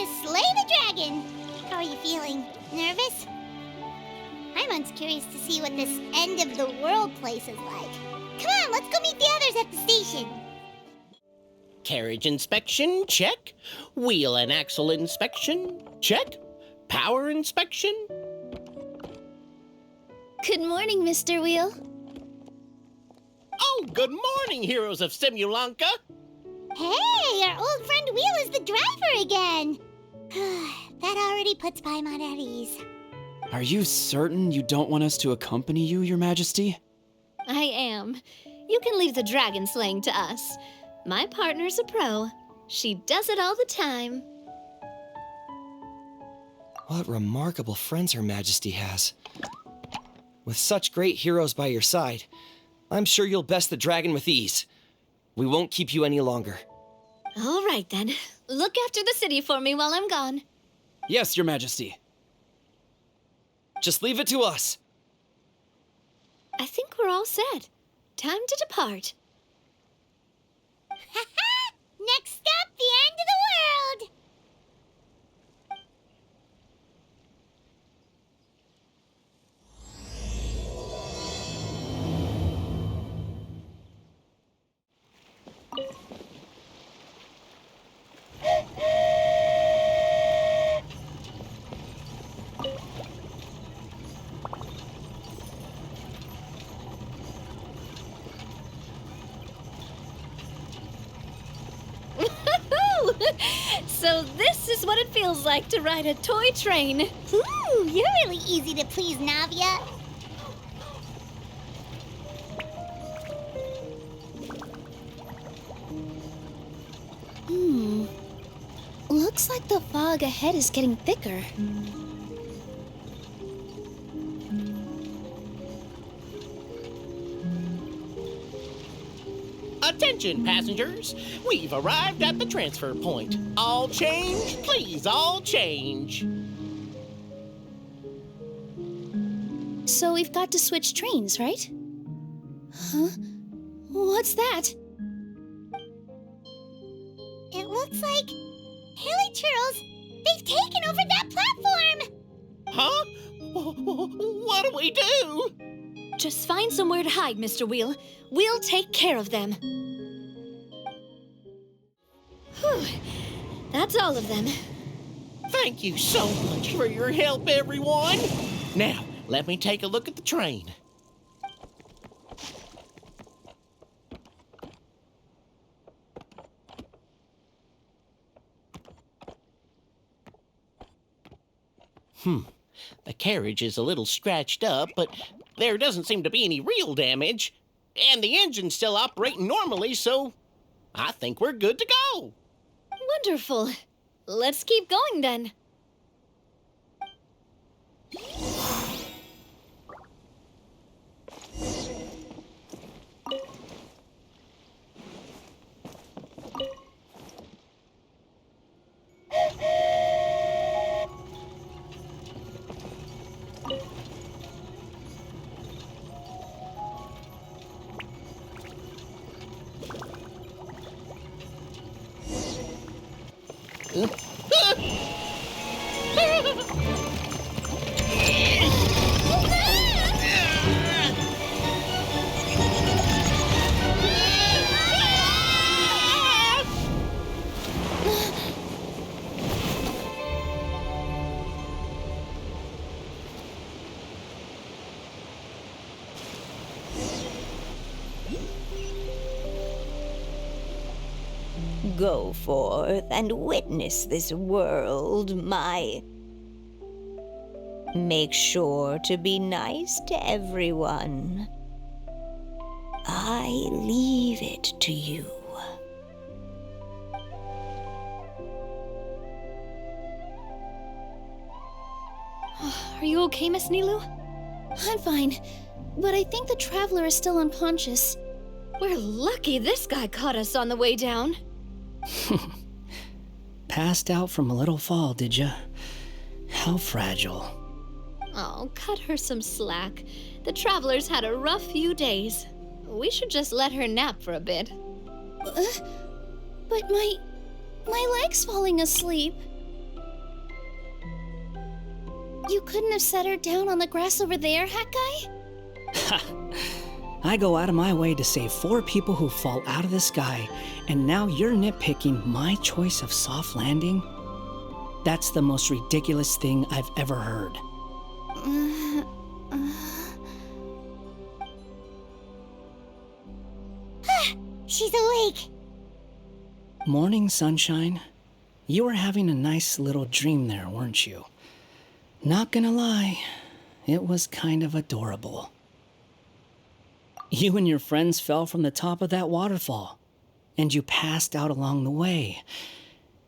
to slay the dragon. How are you feeling? Nervous? I'm most curious to see what this end of the world place is like. Come on, let's go meet the others at the station. Carriage inspection, check. Wheel and axle inspection, check. Power inspection. Good morning, Mr. Wheel. Oh, good morning, heroes of Simulanka. Hey, our old friend Wheel is the driver again. That already puts Paimon at ease. Are you certain you don't want us to accompany you, Your Majesty? I am. You can leave the dragon slaying to us. My partner's a pro. She does it all the time. What remarkable friends Her Majesty has. With such great heroes by your side, I'm sure you'll best the dragon with ease. We won't keep you any longer. All right, then. Look after the city for me while I'm gone. Yes, Your Majesty. Just leave it to us. I think we're all set. Time to depart. Next stop, the end of the world. So this is what it feels like to ride a toy train. Ooh, you're really easy to please, Navia. Looks like the fog ahead is getting thicker. Attention, passengers. We've arrived at the transfer point. All change, please, all change. So we've got to switch trains, right? Huh? What's that? It looks like Haley Churls, they've taken over that platform. Huh? What do we do? Just find somewhere to hide, Mr. Wheel. We'll take care of them. Whew. That's all of them. Thank you so much for your help, everyone. Now, let me take a look at the train. The carriage is a little scratched up, but there doesn't seem to be any real damage. And the engine's still operating normally, so I think we're good to go. Wonderful. Let's keep going then. Go forth and witness this world, my... Make sure to be nice to everyone. I leave it to you. Are you okay, Miss Nilu? I'm fine, but I think the traveler is still unconscious. We're lucky this guy caught us on the way down. Passed out from a little fall, did ya? How fragile. Oh, cut her some slack. The traveler's had a rough few days. We should just let her nap for a bit. But my leg's falling asleep. You couldn't have set her down on the grass over there, Hat Guy? Ha! I go out of my way to save 4 people who fall out of the sky, and now you're nitpicking my choice of soft landing? That's the most ridiculous thing I've ever heard. She's awake. Morning, sunshine. You were having a nice little dream there, weren't you? Not gonna lie, it was kind of adorable. You and your friends fell from the top of that waterfall, and you passed out along the way.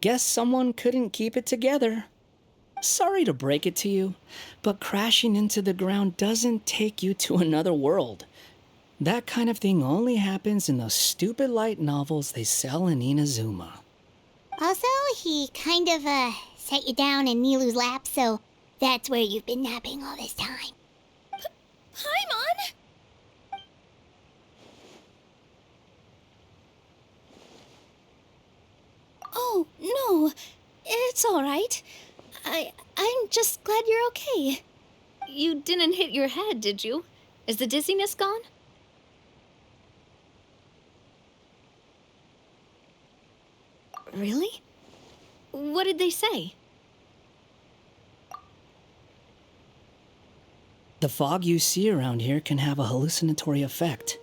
Guess someone couldn't keep it together. Sorry to break it to you, but crashing into the ground doesn't take you to another world. That kind of thing only happens in those stupid light novels they sell in Inazuma. Also, he kind of, set you down in Nilu's lap, so that's where you've been napping all this time. Paimon! Oh, no. It's all right. I'm just glad you're okay. You didn't hit your head, did you? Is the dizziness gone? Really? What did they say? The fog you see around here can have a hallucinatory effect.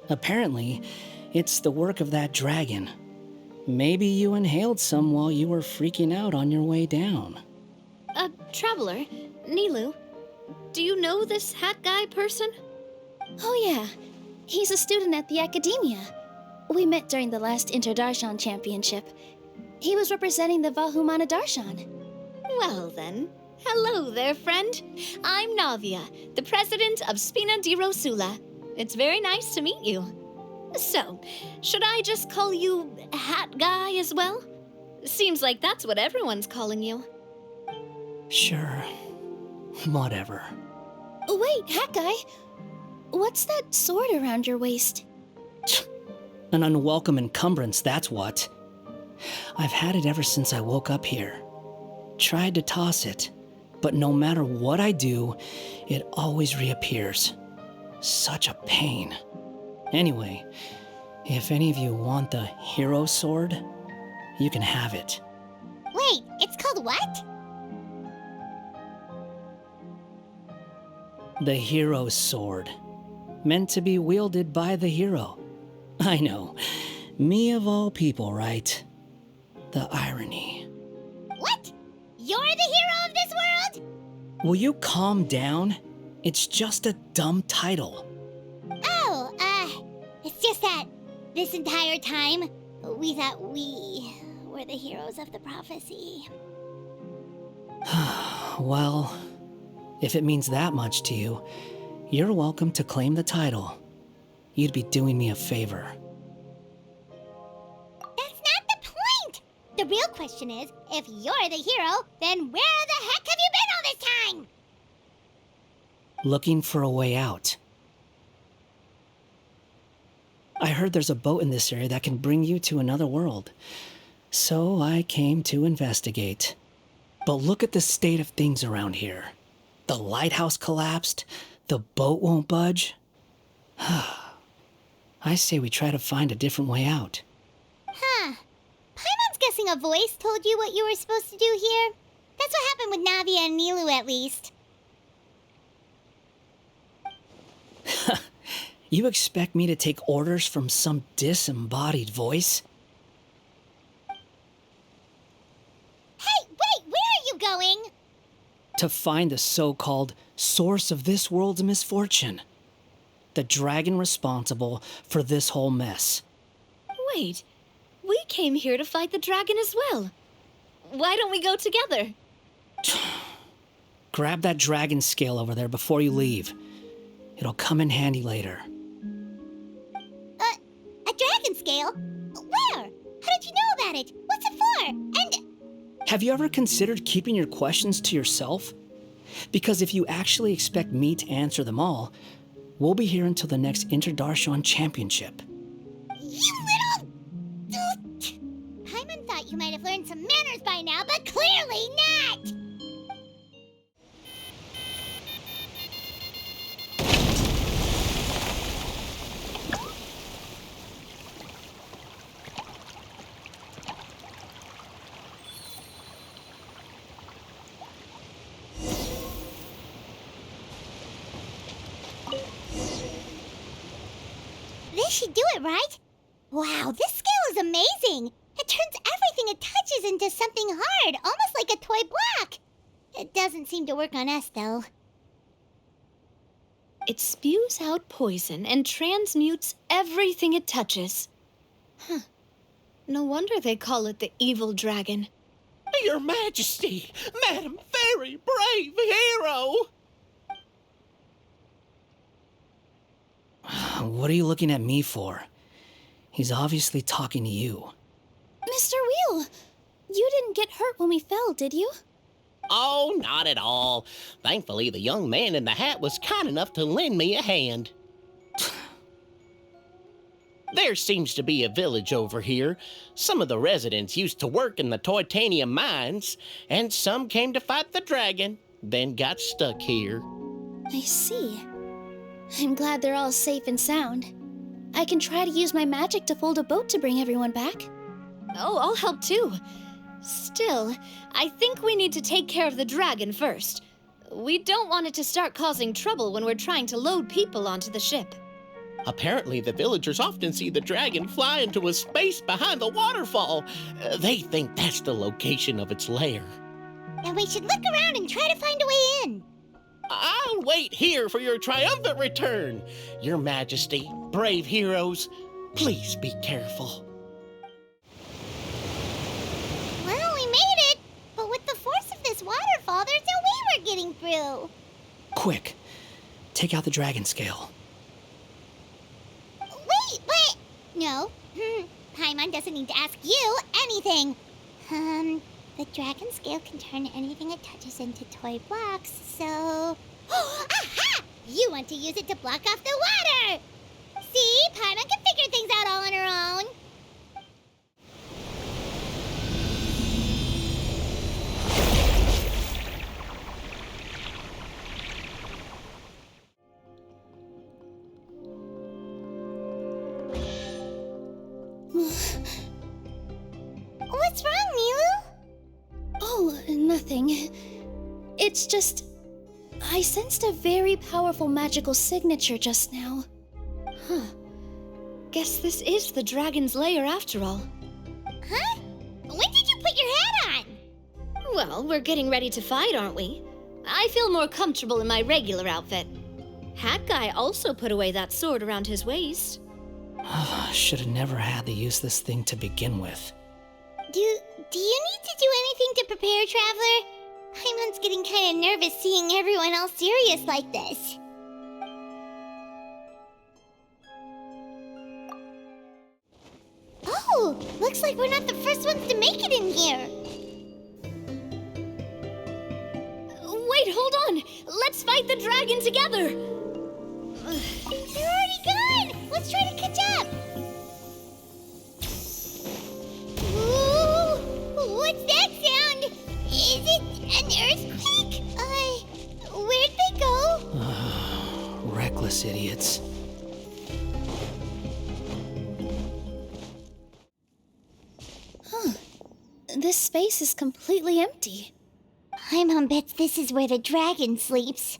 Apparently, it's the work of that dragon. Maybe you inhaled some while you were freaking out on your way down. Traveler, Nilu, do you know this hat guy person? Oh yeah, he's a student at the academia. We met during the last Interdarshan Championship. He was representing the Vahumana Darshan. Well then, hello there, friend. I'm Navia, the president of Spina di Rosula. It's very nice to meet you. So, should I just call you Hat Guy as well? Seems like that's what everyone's calling you. Sure. Whatever. Wait, Hat Guy. What's that sword around your waist? An unwelcome encumbrance, that's what. I've had it ever since I woke up here. Tried to toss it, but no matter what I do, it always reappears. Such a pain. Anyway, if any of you want the hero sword, you can have it. Wait, it's called what? The hero sword. Meant to be wielded by the hero. I know. Me of all people, right? The irony. What? You're the hero of this world? Will you calm down? It's just a dumb title. Oh, it's just that this entire time, we thought we were the heroes of the prophecy. Well, if it means that much to you, you're welcome to claim the title. You'd be doing me a favor. That's not the point! The real question is, if you're the hero, then where the heck have you been all this time? Looking for a way out. I heard there's a boat in this area that can bring you to another world. So I came to investigate. But look at the state of things around here. The lighthouse collapsed. The boat won't budge. I say we try to find a different way out. Huh. Paimon's guessing a voice told you what you were supposed to do here. That's what happened with Navia and Nilu, at least. You expect me to take orders from some disembodied voice? Hey, wait, where are you going? To find the so-called source of this world's misfortune. The dragon responsible for this whole mess. Wait, we came here to fight the dragon as well. Why don't we go together? Grab that dragon scale over there before you leave. It'll come in handy later. A dragon scale? Where? How did you know about it? What's it for? And... Have you ever considered keeping your questions to yourself? Because if you actually expect me to answer them all, we'll be here until the next Interdarshan Championship. You little... Paimon thought you might have learned some manners by now, but clearly not! This should do it, right? Wow, this scale is amazing! It turns everything it touches into something hard, almost like a toy block. It doesn't seem to work on us, though. It spews out poison and transmutes everything it touches. Huh. No wonder they call it the evil dragon. Your Majesty, Madam, very brave hero! What are you looking at me for? He's obviously talking to you. Mr. Wheel, you didn't get hurt when we fell, did you? Oh, not at all. Thankfully, the young man in the hat was kind enough to lend me a hand. There seems to be a village over here. Some of the residents used to work in the titanium mines, and some came to fight the dragon, then got stuck here. I see. I'm glad they're all safe and sound. I can try to use my magic to fold a boat to bring everyone back. Oh, I'll help too. Still, I think we need to take care of the dragon first. We don't want it to start causing trouble when we're trying to load people onto the ship. Apparently, the villagers often see the dragon fly into a space behind the waterfall. They think that's the location of its lair. Then we should look around and try to find a way in. I'll wait here for your triumphant return. Your Majesty, brave heroes, please be careful. Well, we made it. But with the force of this waterfall, there's no way we're getting through. Quick, take out the dragon scale. Wait, but... No. Paimon doesn't need to ask you anything. The dragon scale can turn anything it touches into toy blocks, so... Aha! You want to use it to block off the water! See? Paimon can figure things out all on her own. What's wrong, Nilu? Oh, nothing. It's just... I sensed a very powerful magical signature just now. Huh. Guess this is the dragon's lair after all. Huh? When did you put your hat on? Well, we're getting ready to fight, aren't we? I feel more comfortable in my regular outfit. Hat Guy also put away that sword around his waist. Should have never had to use this thing to begin with. Do you need to do anything to prepare, Traveler? Paimon's getting kind of nervous seeing everyone all serious like this. Oh, looks like we're not the first ones to make it in here. Wait, hold on! Let's fight the dragon together! They're already gone! Let's try to catch up! Ooh, what's that sound? Is it an earthquake? Where'd they go? Reckless idiots. Huh. This space is completely empty. Paimon bets this is where the dragon sleeps.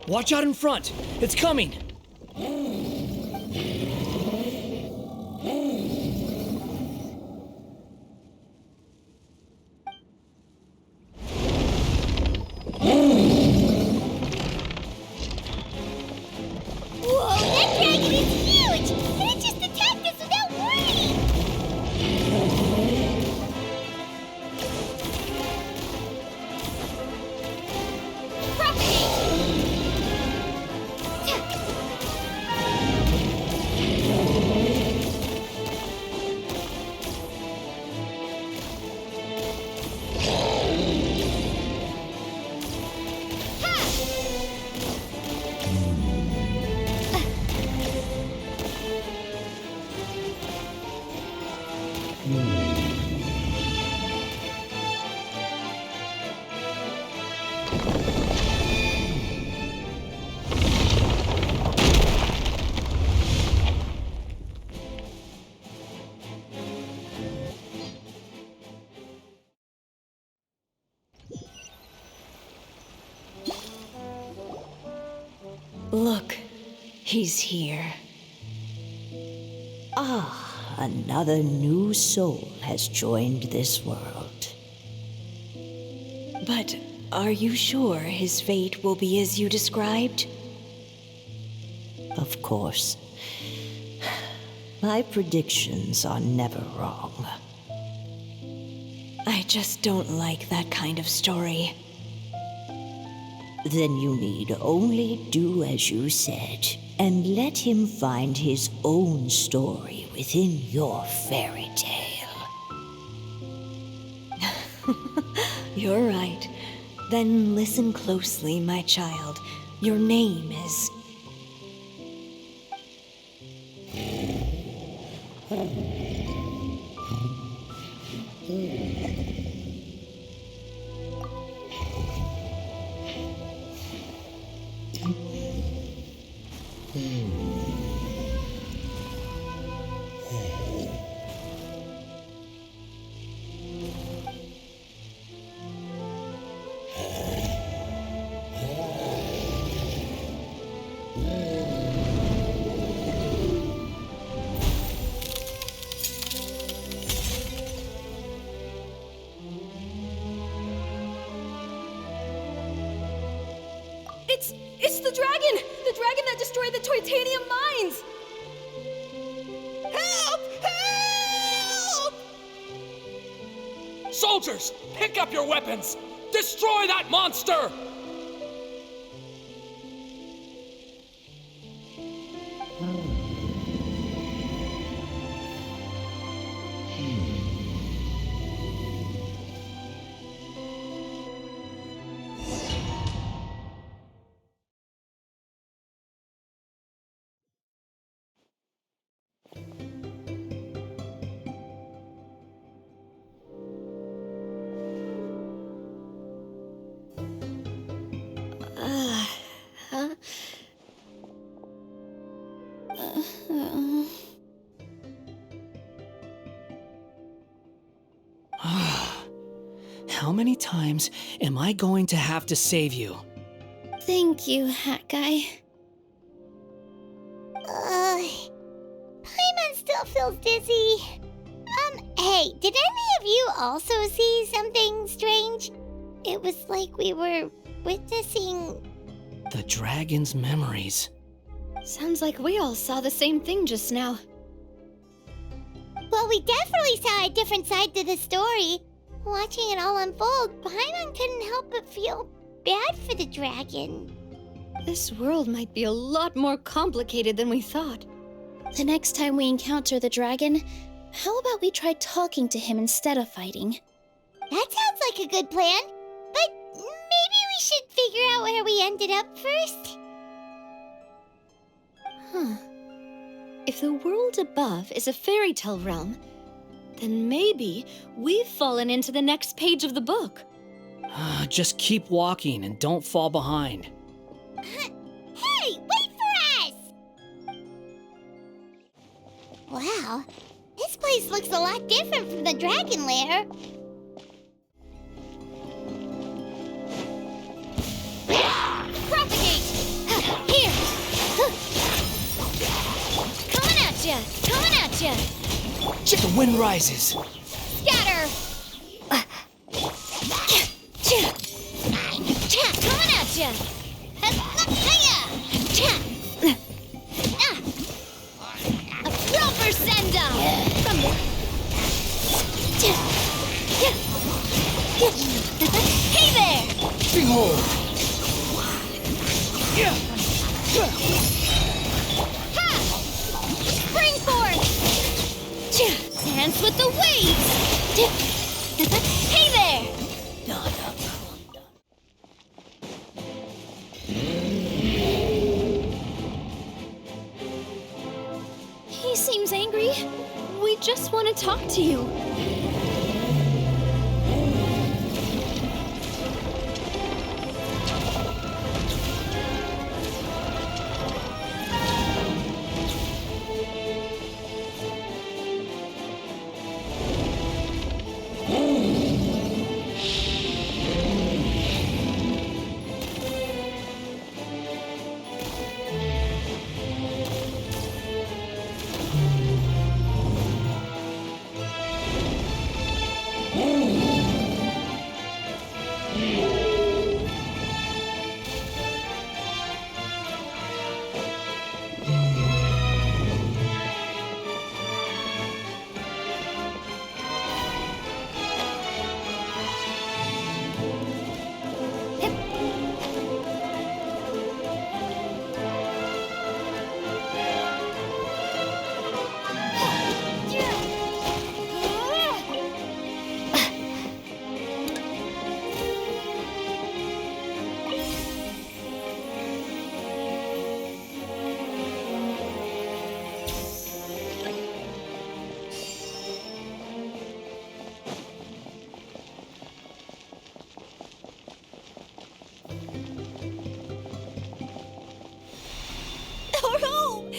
Watch out in front! It's coming! Whoa, that dragon is huge! And it just attacked us without warning! Look, he's here. Ah, another new soul has joined this world. But are you sure his fate will be as you described? Of course. My predictions are never wrong. I just don't like that kind of story. Then you need only do as you said, and let him find his own story within your fairy tale. You're right. Then listen closely, my child. Your name is... It's the dragon! The dragon that destroyed the titanium mines! Help! Help! Soldiers, pick up your weapons! Destroy that monster! How many times am I going to have to save you? Thank you, Hat Guy. Paimon still feels dizzy. Hey, did any of you also see something strange? It was like we were witnessing... The dragon's memories. Sounds like we all saw the same thing just now. Well, we definitely saw a different side to the story. Watching it all unfold, Paimon couldn't help but feel bad for the dragon. This world might be a lot more complicated than we thought. The next time we encounter the dragon, how about we try talking to him instead of fighting? That sounds like a good plan. But maybe we should figure out where we ended up first. Huh. If the world above is a fairy tale realm, then maybe we've fallen into the next page of the book. Just keep walking and don't fall behind. Hey, wait for us! Wow, this place looks a lot different from the dragon lair. Propagate! Here! Coming at ya! Coming at ya! The wind rises. Scatter! Coming at ya! A proper send-up! From the... Hey there! Behold! Ha! Spring forth! Dance with the waves! Hey there! He seems angry. We just want to talk to you.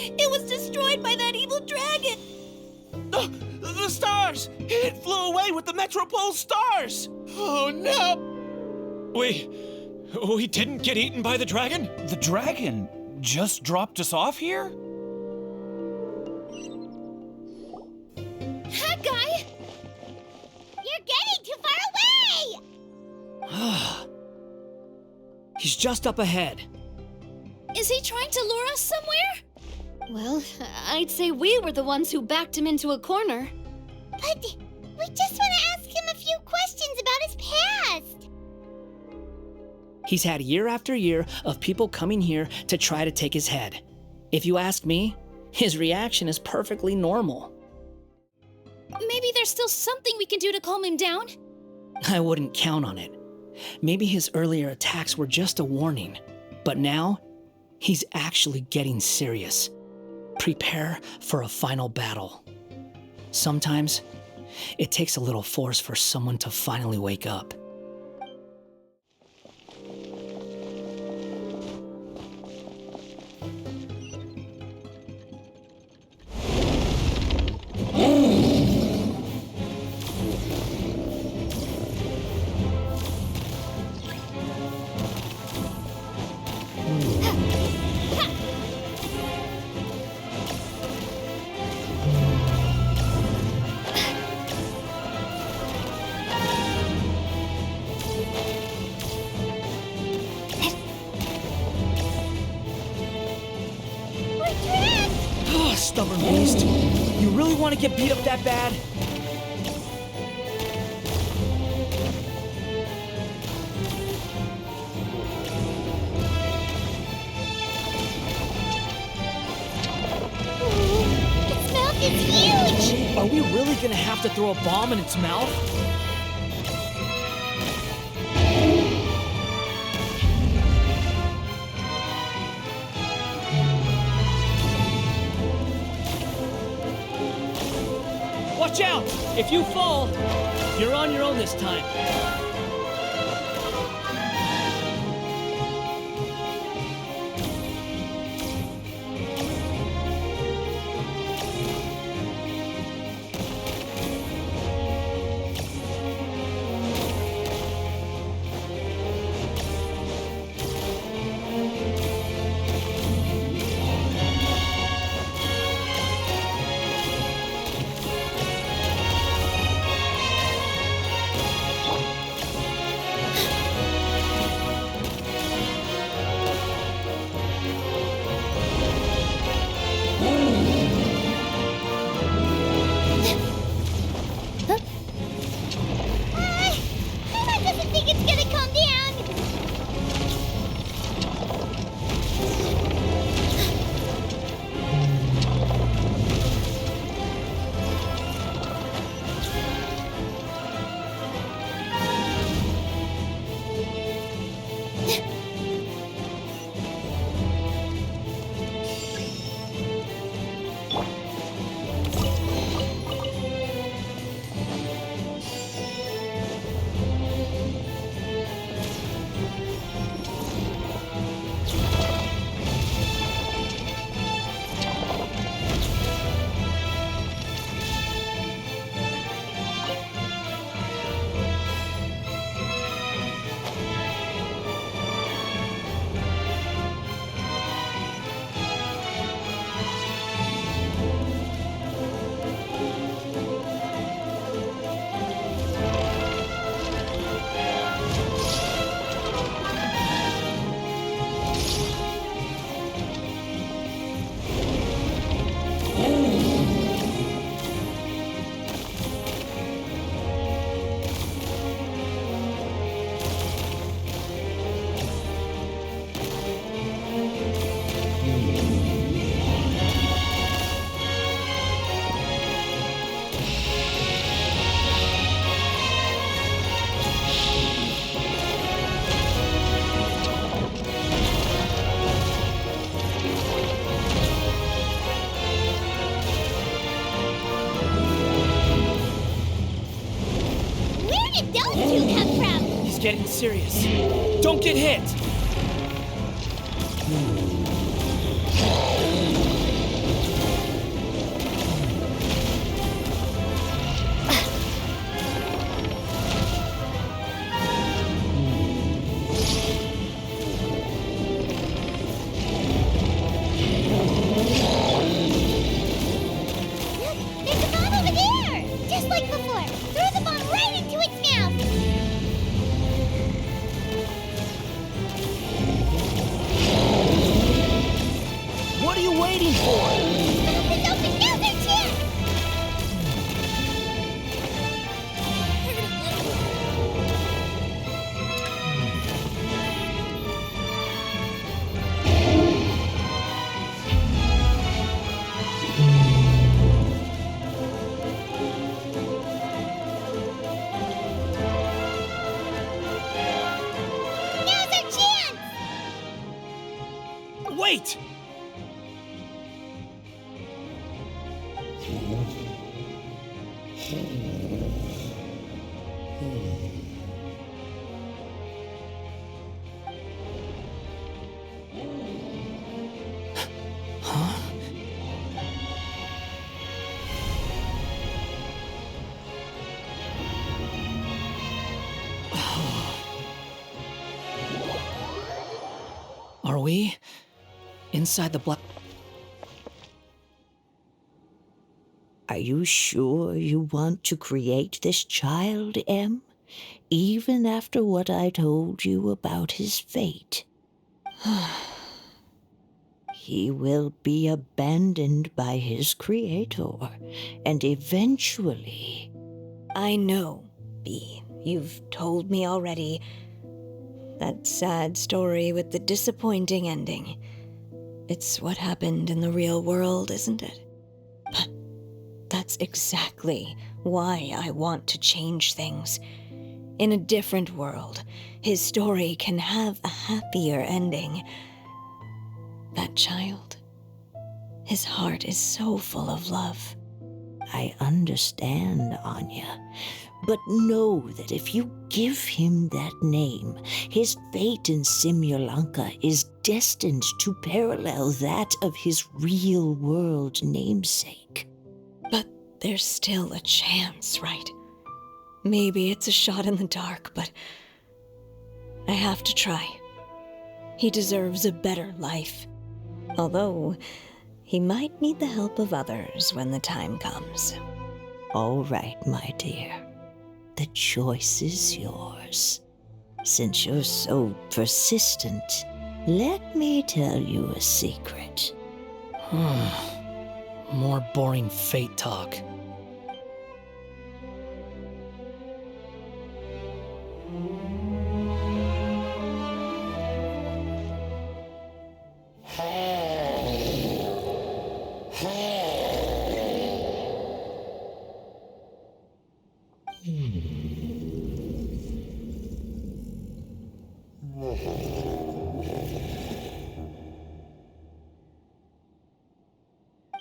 It was destroyed by that evil dragon! The stars! It flew away with the Metropole stars! Oh no! We didn't get eaten by the dragon? The dragon just dropped us off here? Hat guy! You're getting too far away! He's just up ahead. Is he trying to lure us somewhere? Well, I'd say we were the ones who backed him into a corner. But we just want to ask him a few questions about his past. He's had year after year of people coming here to try to take his head. If you ask me, his reaction is perfectly normal. Maybe there's still something we can do to calm him down? I wouldn't count on it. Maybe his earlier attacks were just a warning, but now he's actually getting serious. Prepare for a final battle. Sometimes it takes a little force for someone to finally wake up. Stubborn beast. You really want to get beat up that bad? Its mouth is huge! Are we really gonna have to throw a bomb in its mouth? Watch out! If you fall, you're on your own this time. Getting serious. Don't get hit! are you waiting for? Open, open, now's our chance! Now's our chance! Wait! Are we inside the black? Are you sure you want to create this child, Em? Even after what I told you about his fate? He will be abandoned by his creator, and eventually... I know, Bee. You've told me already. That sad story with the disappointing ending. It's what happened in the real world, isn't it? But that's exactly why I want to change things. In a different world, his story can have a happier ending. That child, his heart is so full of love. I understand, Anya. But know that if you give him that name, his fate in Simulanka is destined to parallel that of his real-world namesake. But there's still a chance, right? Maybe it's a shot in the dark, but I have to try. He deserves a better life. Although, he might need the help of others when the time comes. All right, my dear. The choice is yours. Since you're so persistent, let me tell you a secret. More boring fate talk.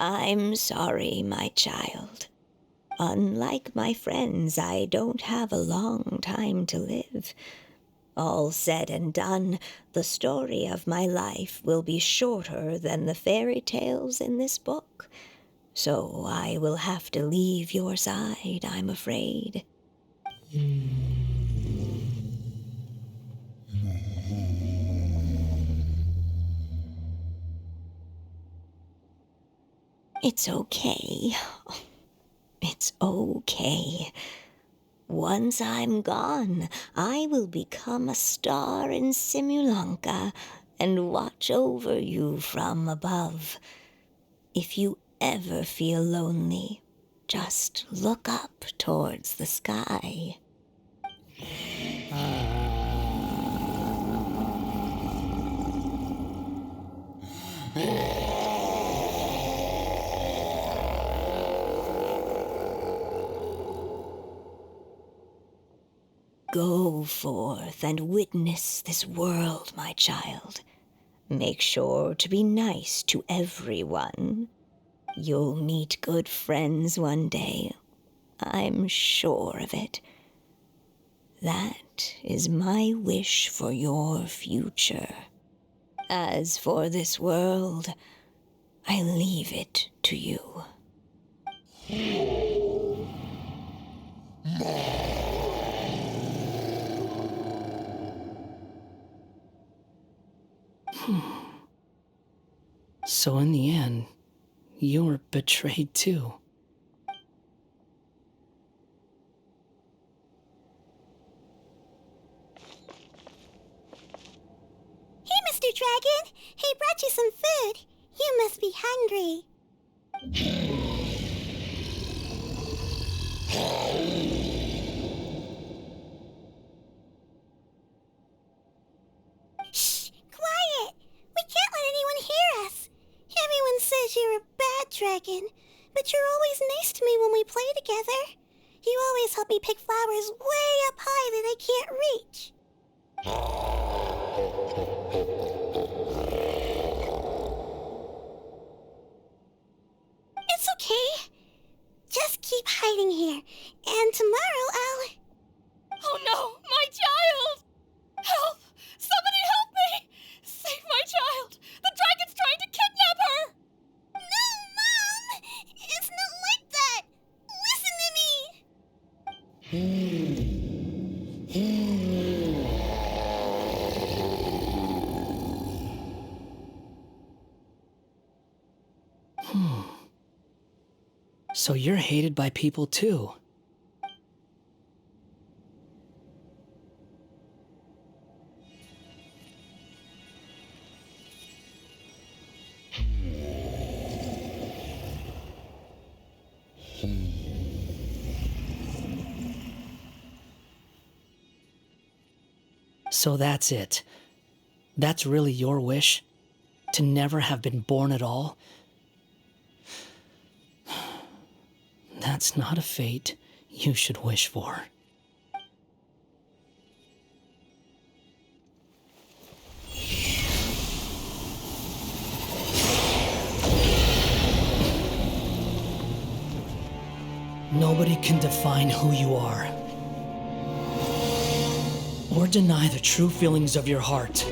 I'm sorry, my child. Unlike my friends, I don't have a long time to live. All said and done, the story of my life will be shorter than the fairy tales in this book. So I will have to leave your side, I'm afraid. It's okay. It's okay. Once I'm gone, I will become a star in Simulanka and watch over you from above. If you ever feel lonely, just look up towards the sky. Go forth and witness this world, my child. Make sure to be nice to everyone. You'll meet good friends one day. I'm sure of it. That is my wish for your future. As for this world, I leave it to you. So in the end, you were betrayed too. Hey, Mr. Dragon! He brought you some food. You must be really hungry. Shh! Quiet! We can't let anyone hear us. Everyone says you're a bad dragon, but you're always nice to me when we play together. You always help me pick flowers way up high that I can't reach. It's okay. Just keep hiding here, and tomorrow I'll... Oh no, my child! Help! Somebody help me! Save my child! The dragon's trying to kidnap her! No, Mom! It's not like that! Listen to me! So you're hated by people too. So that's it. That's really your wish? To never have been born at all? That's not a fate you should wish for. Nobody can define who you are, or deny the true feelings of your heart.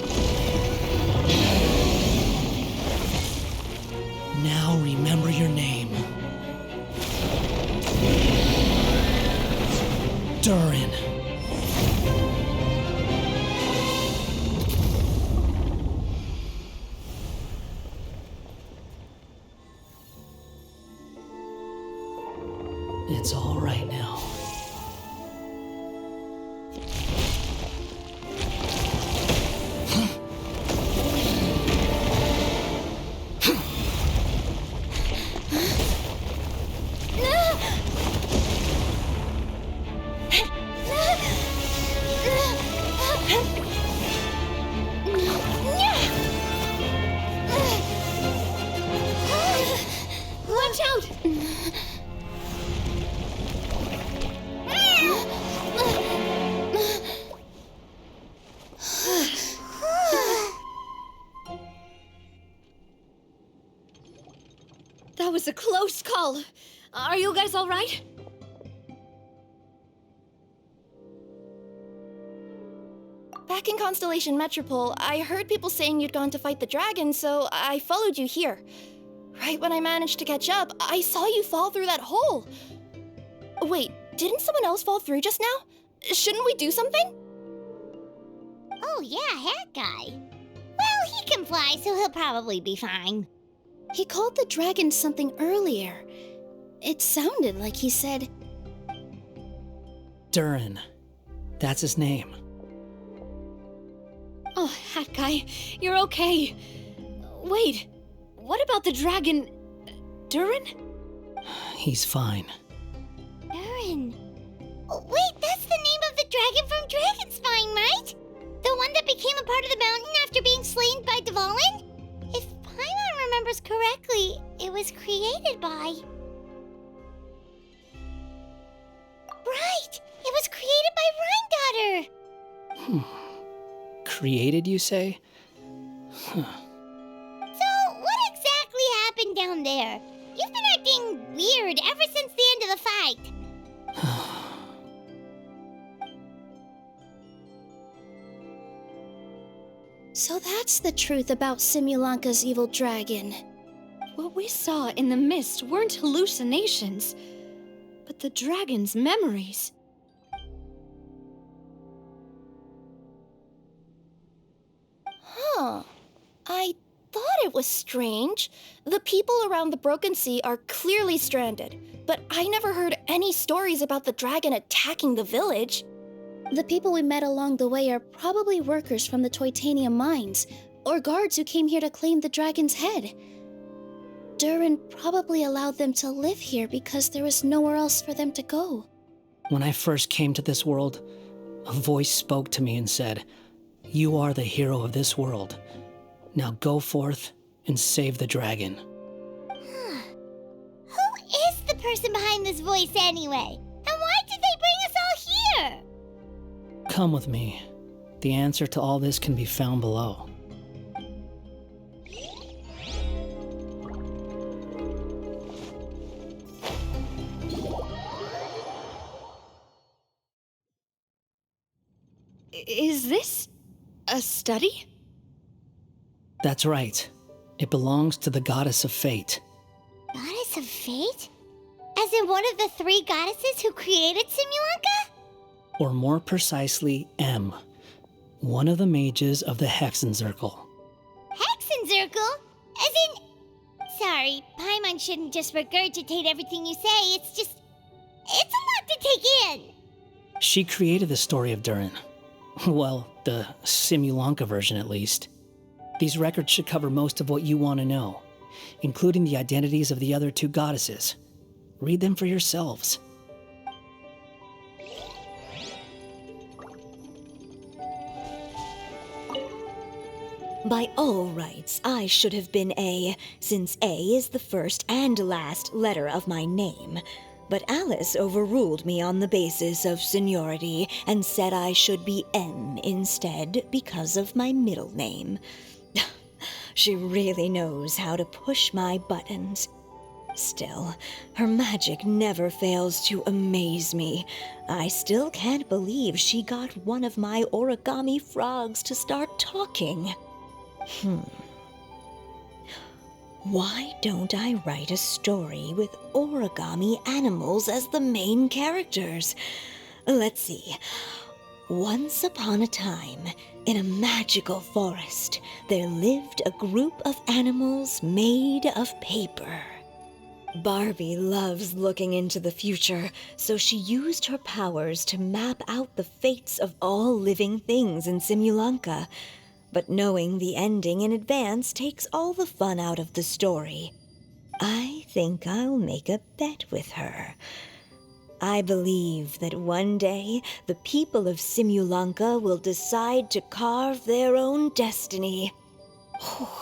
Now remember your name. Durin. It's all right now. Watch out! That was a close call. Are you guys all right? Back in Constellation Metropole, I heard people saying you'd gone to fight the dragon, so I followed you here. Right when I managed to catch up, I saw you fall through that hole. Wait, didn't someone else fall through just now? Shouldn't we do something? Oh yeah, Hat Guy. Well, he can fly, so he'll probably be fine. He called the dragon something earlier. It sounded like he said... Durin. That's his name. Oh, Hat Guy, you're okay. Wait, what about the dragon... Durin? He's fine. Durin. Oh, wait, that's the name of the dragon from Dragonspine, right? The one that became a part of the mountain after being slain by Dvalin? If Paimon remembers correctly, it was created by... Right! It was created by Rhine Daughter! Created, you say? Huh. So, what exactly happened down there? You've been acting weird ever since the end of the fight. So that's the truth about Simulanka's evil dragon. What we saw in the mist weren't hallucinations, but the dragon's memories. Huh. I thought it was strange. The people around the Broken Sea are clearly stranded, but I never heard any stories about the dragon attacking the village. The people we met along the way are probably workers from the Toitania mines, or guards who came here to claim the dragon's head. Durin probably allowed them to live here because there was nowhere else for them to go. When I first came to this world, a voice spoke to me and said, "You are the hero of this world. Now go forth and save the dragon." Who is the person behind this voice anyway? And why did they bring us all here? Come with me. The answer to all this can be found below. Is this a study? That's right. It belongs to the goddess of fate. Goddess of fate? As in one of the 3 goddesses who created Simulanka? Or more precisely, M. One of the mages of the Hexenzirkel. Hexenzirkel? As in... Sorry, Paimon shouldn't just regurgitate everything you say. It's a lot to take in. She created the story of Durin. Well, the Simulanka version at least. These records should cover most of what you want to know, including the identities of the other 2 goddesses. Read them for yourselves. By all rights, I should have been A, since A is the first and last letter of my name. But Alice overruled me on the basis of seniority and said I should be M instead because of my middle name. She really knows how to push my buttons. Still, her magic never fails to amaze me. I still can't believe she got one of my origami frogs to start talking. Why don't I write a story with origami animals as the main characters? Let's see. Once upon a time, in a magical forest, there lived a group of animals made of paper. Barbie loves looking into the future, so she used her powers to map out the fates of all living things in Simulanka. But knowing the ending in advance takes all the fun out of the story. I think I'll make a bet with her. I believe that one day the people of Simulanka will decide to carve their own destiny.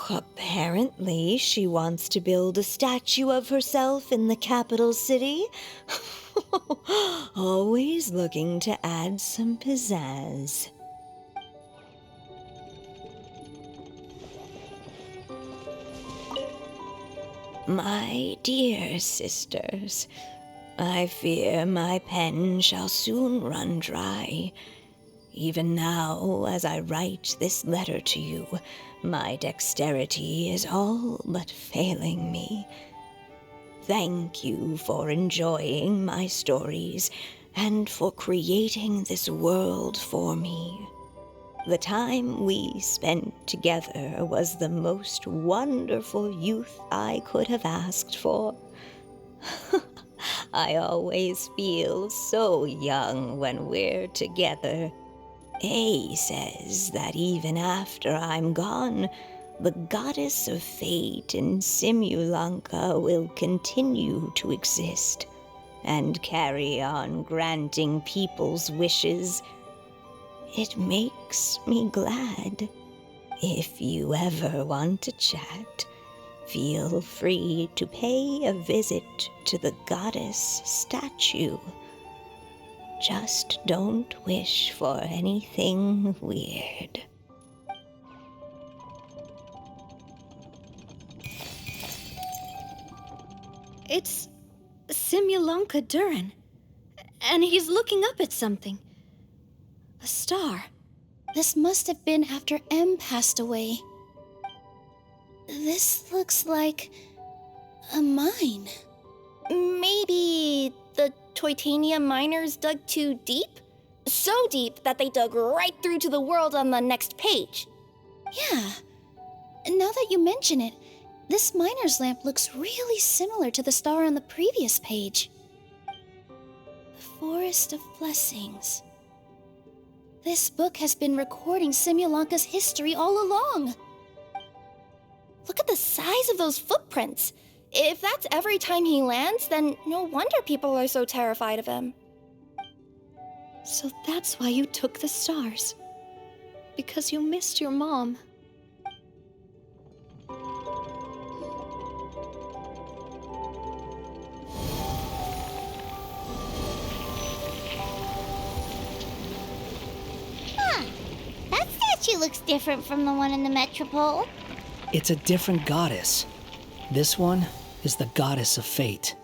Apparently, she wants to build a statue of herself in the capital city. Always looking to add some pizzazz. My dear sisters, I fear my pen shall soon run dry. Even now, as I write this letter to you, my dexterity is all but failing me. Thank you for enjoying my stories and for creating this world for me. The time we spent together was the most wonderful youth I could have asked for. I always feel so young when we're together. A says that even after I'm gone, the goddess of fate in Simulanka will continue to exist and carry on granting people's wishes. It makes me glad. If you ever want to chat, feel free to pay a visit to the goddess statue. Just don't wish for anything weird. It's Simulanka Durin, and he's looking up at something. A star. This must have been after M passed away. This looks like a mine. Maybe the Toitania miners dug too deep? So deep that they dug right through to the world on the next page. Yeah. Now that you mention it, this miner's lamp looks really similar to the star on the previous page. The Forest of Blessings. This book has been recording Simulanka's history all along. Look at the size of those footprints. If that's every time he lands, then no wonder people are so terrified of him. So that's why you took the stars. Because you missed your mom. That statue looks different from the one in the Metropole. It's a different goddess. This one is the goddess of fate.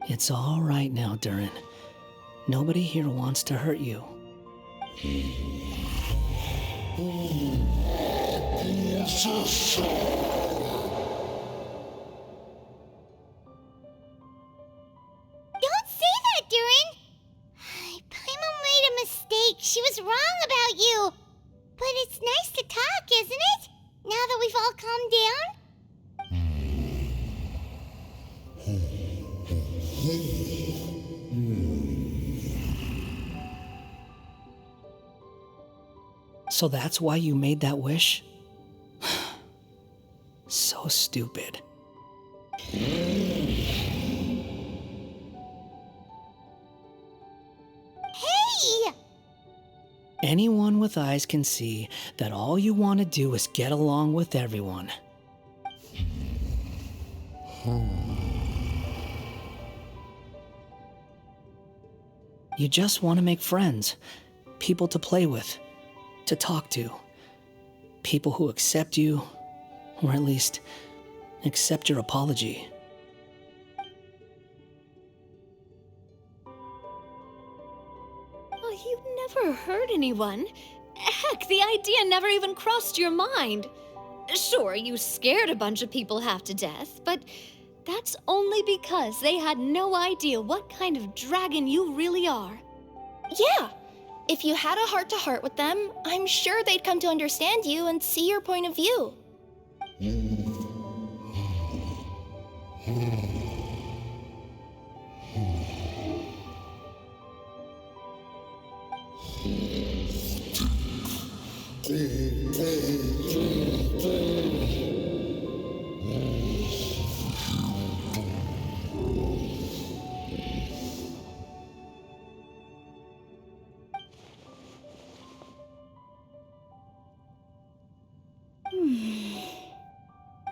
It's all right now, Durin. Nobody here wants to hurt you. Don't say that, Durin! Paimon made a mistake. She was wrong about you. But it's nice to talk, isn't it? Now that we've all calmed down? So that's why you made that wish? So stupid. Hey! Anyone with eyes can see that all you want to do is get along with everyone. You just want to make friends, people to play with, to talk to, people who accept you, or at least accept your apology. Oh, you never hurt anyone. Heck, the idea never even crossed your mind. Sure, you scared a bunch of people half to death, but that's only because they had no idea what kind of dragon you really are. Yeah, if you had a heart-to-heart with them, I'm sure they'd come to understand you and see your point of view.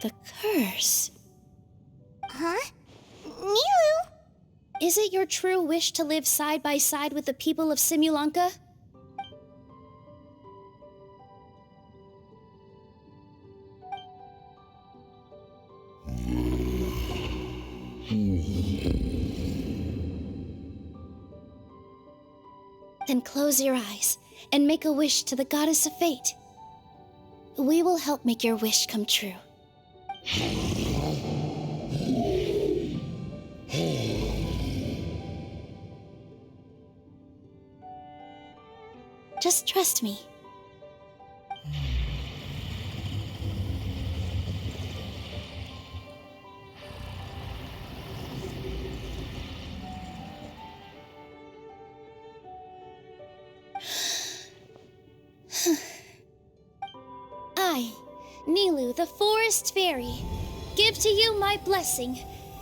The curse. Huh? Nilu? Is it your true wish to live side by side with the people of Simulanka? Then close your eyes and make a wish to the goddess of fate. We will help make your wish come true. Just trust me. I, Nilu, the Forest Fairy, give to you my blessing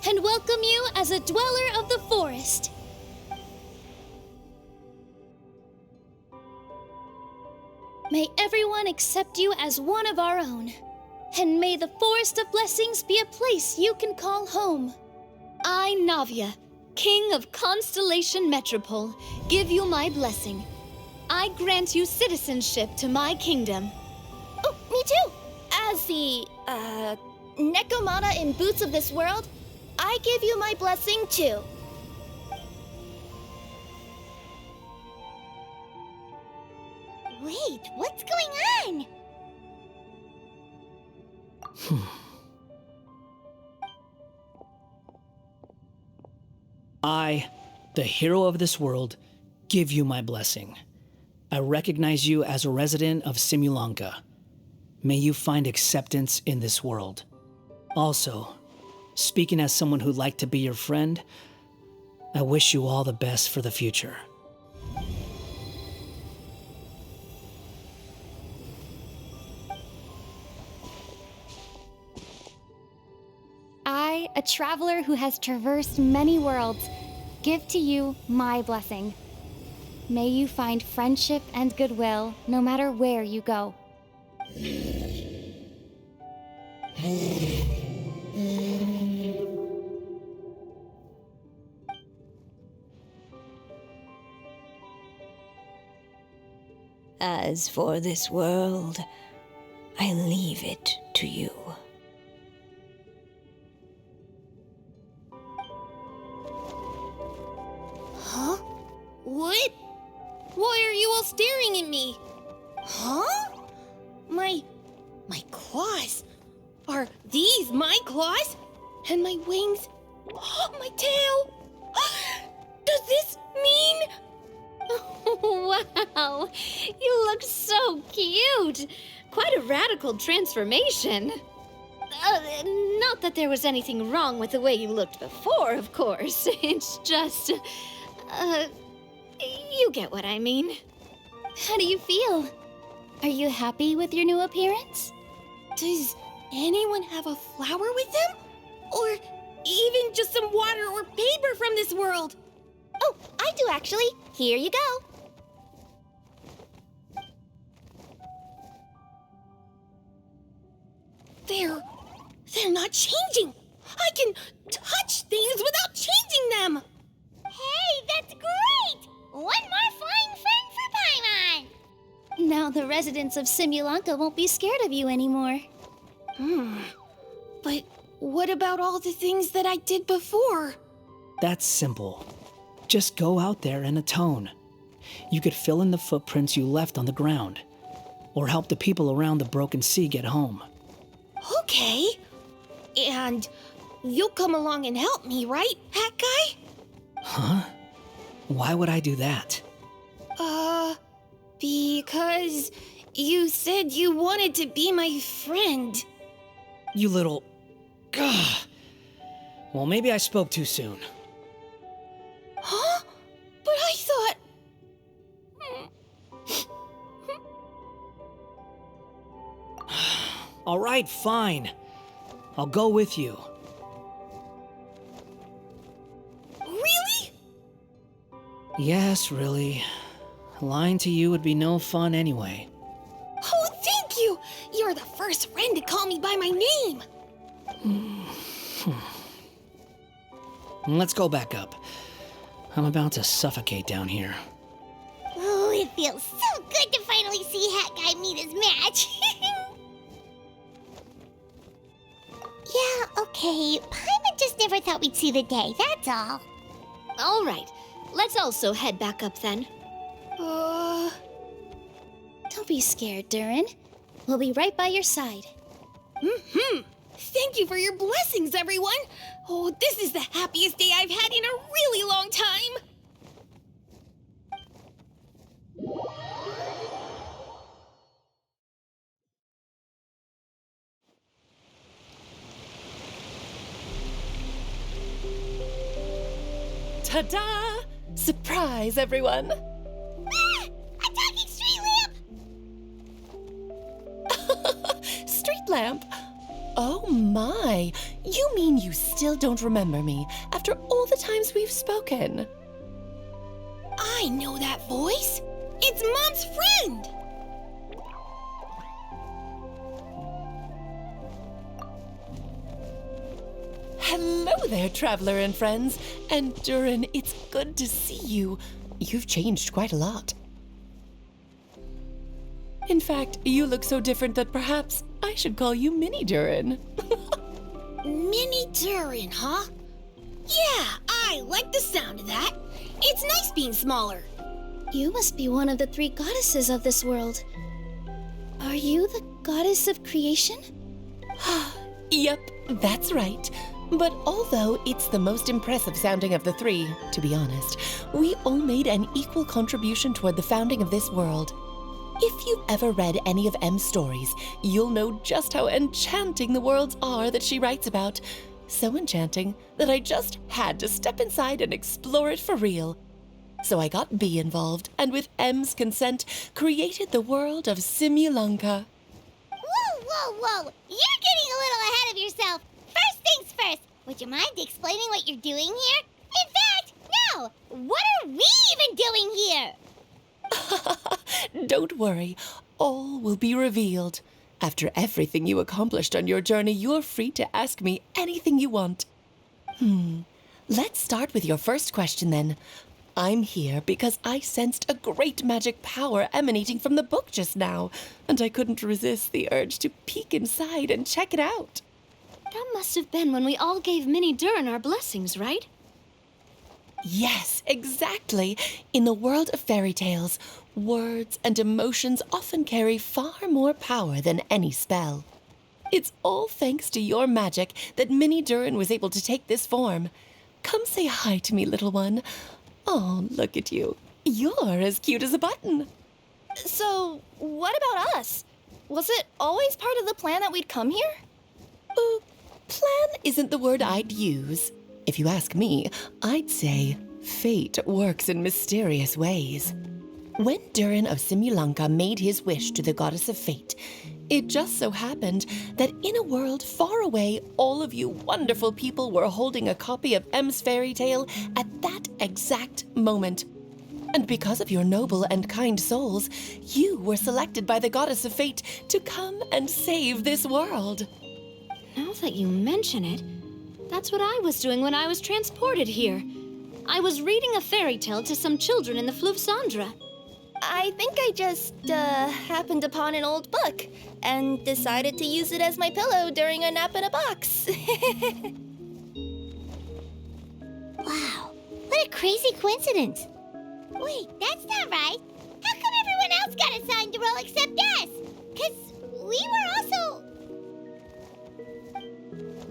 and welcome you as a dweller of the forest. May everyone accept you as one of our own, and may the Forest of Blessings be a place you can call home. I, Navia, King of Constellation Metropole, give you my blessing. I grant you citizenship to my kingdom. Oh, me too! As the, Nekomata in Boots of this world, I give you my blessing too. Wait, what's going on? I, the hero of this world, give you my blessing. I recognize you as a resident of Simulanka. May you find acceptance in this world. Also, Speaking as someone who'd like to be your friend, I wish you all the best for the future. I, a traveler who has traversed many worlds, give to you my blessing. May you find friendship and goodwill no matter where you go. As for this world, I leave it to you. Huh? What? Why are you all staring at me? Huh? My claws? Are these my claws? And my wings? Oh, my tail? Does this mean... Wow, you look so cute. Quite a radical transformation. Not that there was anything wrong with the way you looked before, of course. It's just, you get what I mean. How do you feel? Are you happy with your new appearance? Does anyone have a flower with them? Or even just some water or paper from this world? Oh, I do actually. Here you go. They're not changing. I can touch things without changing them. Hey, that's great! One more flying friend for Paimon. Now the residents of Simulanka won't be scared of you anymore. But what about all the things that I did before? That's simple. Just go out there and atone. You could fill in the footprints you left on the ground, or help the people around the broken sea get home. Okay. And you'll come along and help me, right, Hat Guy? Huh? Why would I do that? Because you said you wanted to be my friend. You little... Gah. Well, maybe I spoke too soon. Huh? But I thought... All right, fine. I'll go with you. Really? Yes, really. Lying to you would be no fun anyway. Oh, thank you! You're the first friend to call me by my name! Let's go back up. I'm about to suffocate down here. Oh, it feels so good to finally see Hat Guy meet his match. Yeah, okay. Paimon just never thought we'd see the day, that's all. All right, let's also head back up then. Don't be scared, Durin. We'll be right by your side. Thank you for your blessings, everyone! Oh, this is the happiest day I've had in a really long time! Ta-da! Surprise, everyone! Ah! A talking street lamp! Street lamp? Oh my! You mean you still don't remember me after all the times we've spoken? I know that voice! It's Mom's friend! Hello there, traveler and friends. And Durin, it's good to see you. You've changed quite a lot. In fact, you look so different that perhaps I should call you Mini Durin. Mini Durin, huh? Yeah, I like the sound of that. It's nice being smaller. You must be one of the three goddesses of this world. Are you the goddess of creation? Yep, that's right. But although it's the most impressive sounding of the three, to be honest, we all made an equal contribution toward the founding of this world. If you've ever read any of M's stories, you'll know just how enchanting the worlds are that she writes about. so enchanting that I just had to step inside and explore it for real. So I got B involved, and with M's consent, created the world of Simulanka. Whoa, whoa, whoa! You're getting a little ahead of yourself. First things first, would you mind explaining what you're doing here? In fact, no! What are we even doing here? Don't worry, all will be revealed. After everything you accomplished on your journey, you're free to ask me anything you want. Let's start with your first question then. I'm here because I sensed a great magic power emanating from the book just now, and I couldn't resist the urge to peek inside and check it out. That must have been when we all gave Minnie Durin our blessings, right? Yes, exactly. In the world of fairy tales, words and emotions often carry far more power than any spell. It's all thanks to your magic that Minnie Durin was able to take this form. Come say hi to me, little one. Oh, look at you. You're as cute as a button. So, what about us? Was it always part of the plan that we'd come here? Plan isn't the word I'd use. If you ask me, I'd say fate works in mysterious ways. When Durin of Simulanka made his wish to the goddess of fate, it just so happened that in a world far away, all of you wonderful people were holding a copy of M's fairy tale at that exact moment. And because of your noble and kind souls, you were selected by the goddess of fate to come and save this world. Now that you mention it, that's what I was doing when I was transported here. I was reading a fairy tale to some children in the Fleuve Cendra. I think I just, happened upon an old book and decided to use it as my pillow during a nap in a box. Wow, what a crazy coincidence. Wait, that's not right. How come everyone else got assigned a role except us? 'Cause we were also...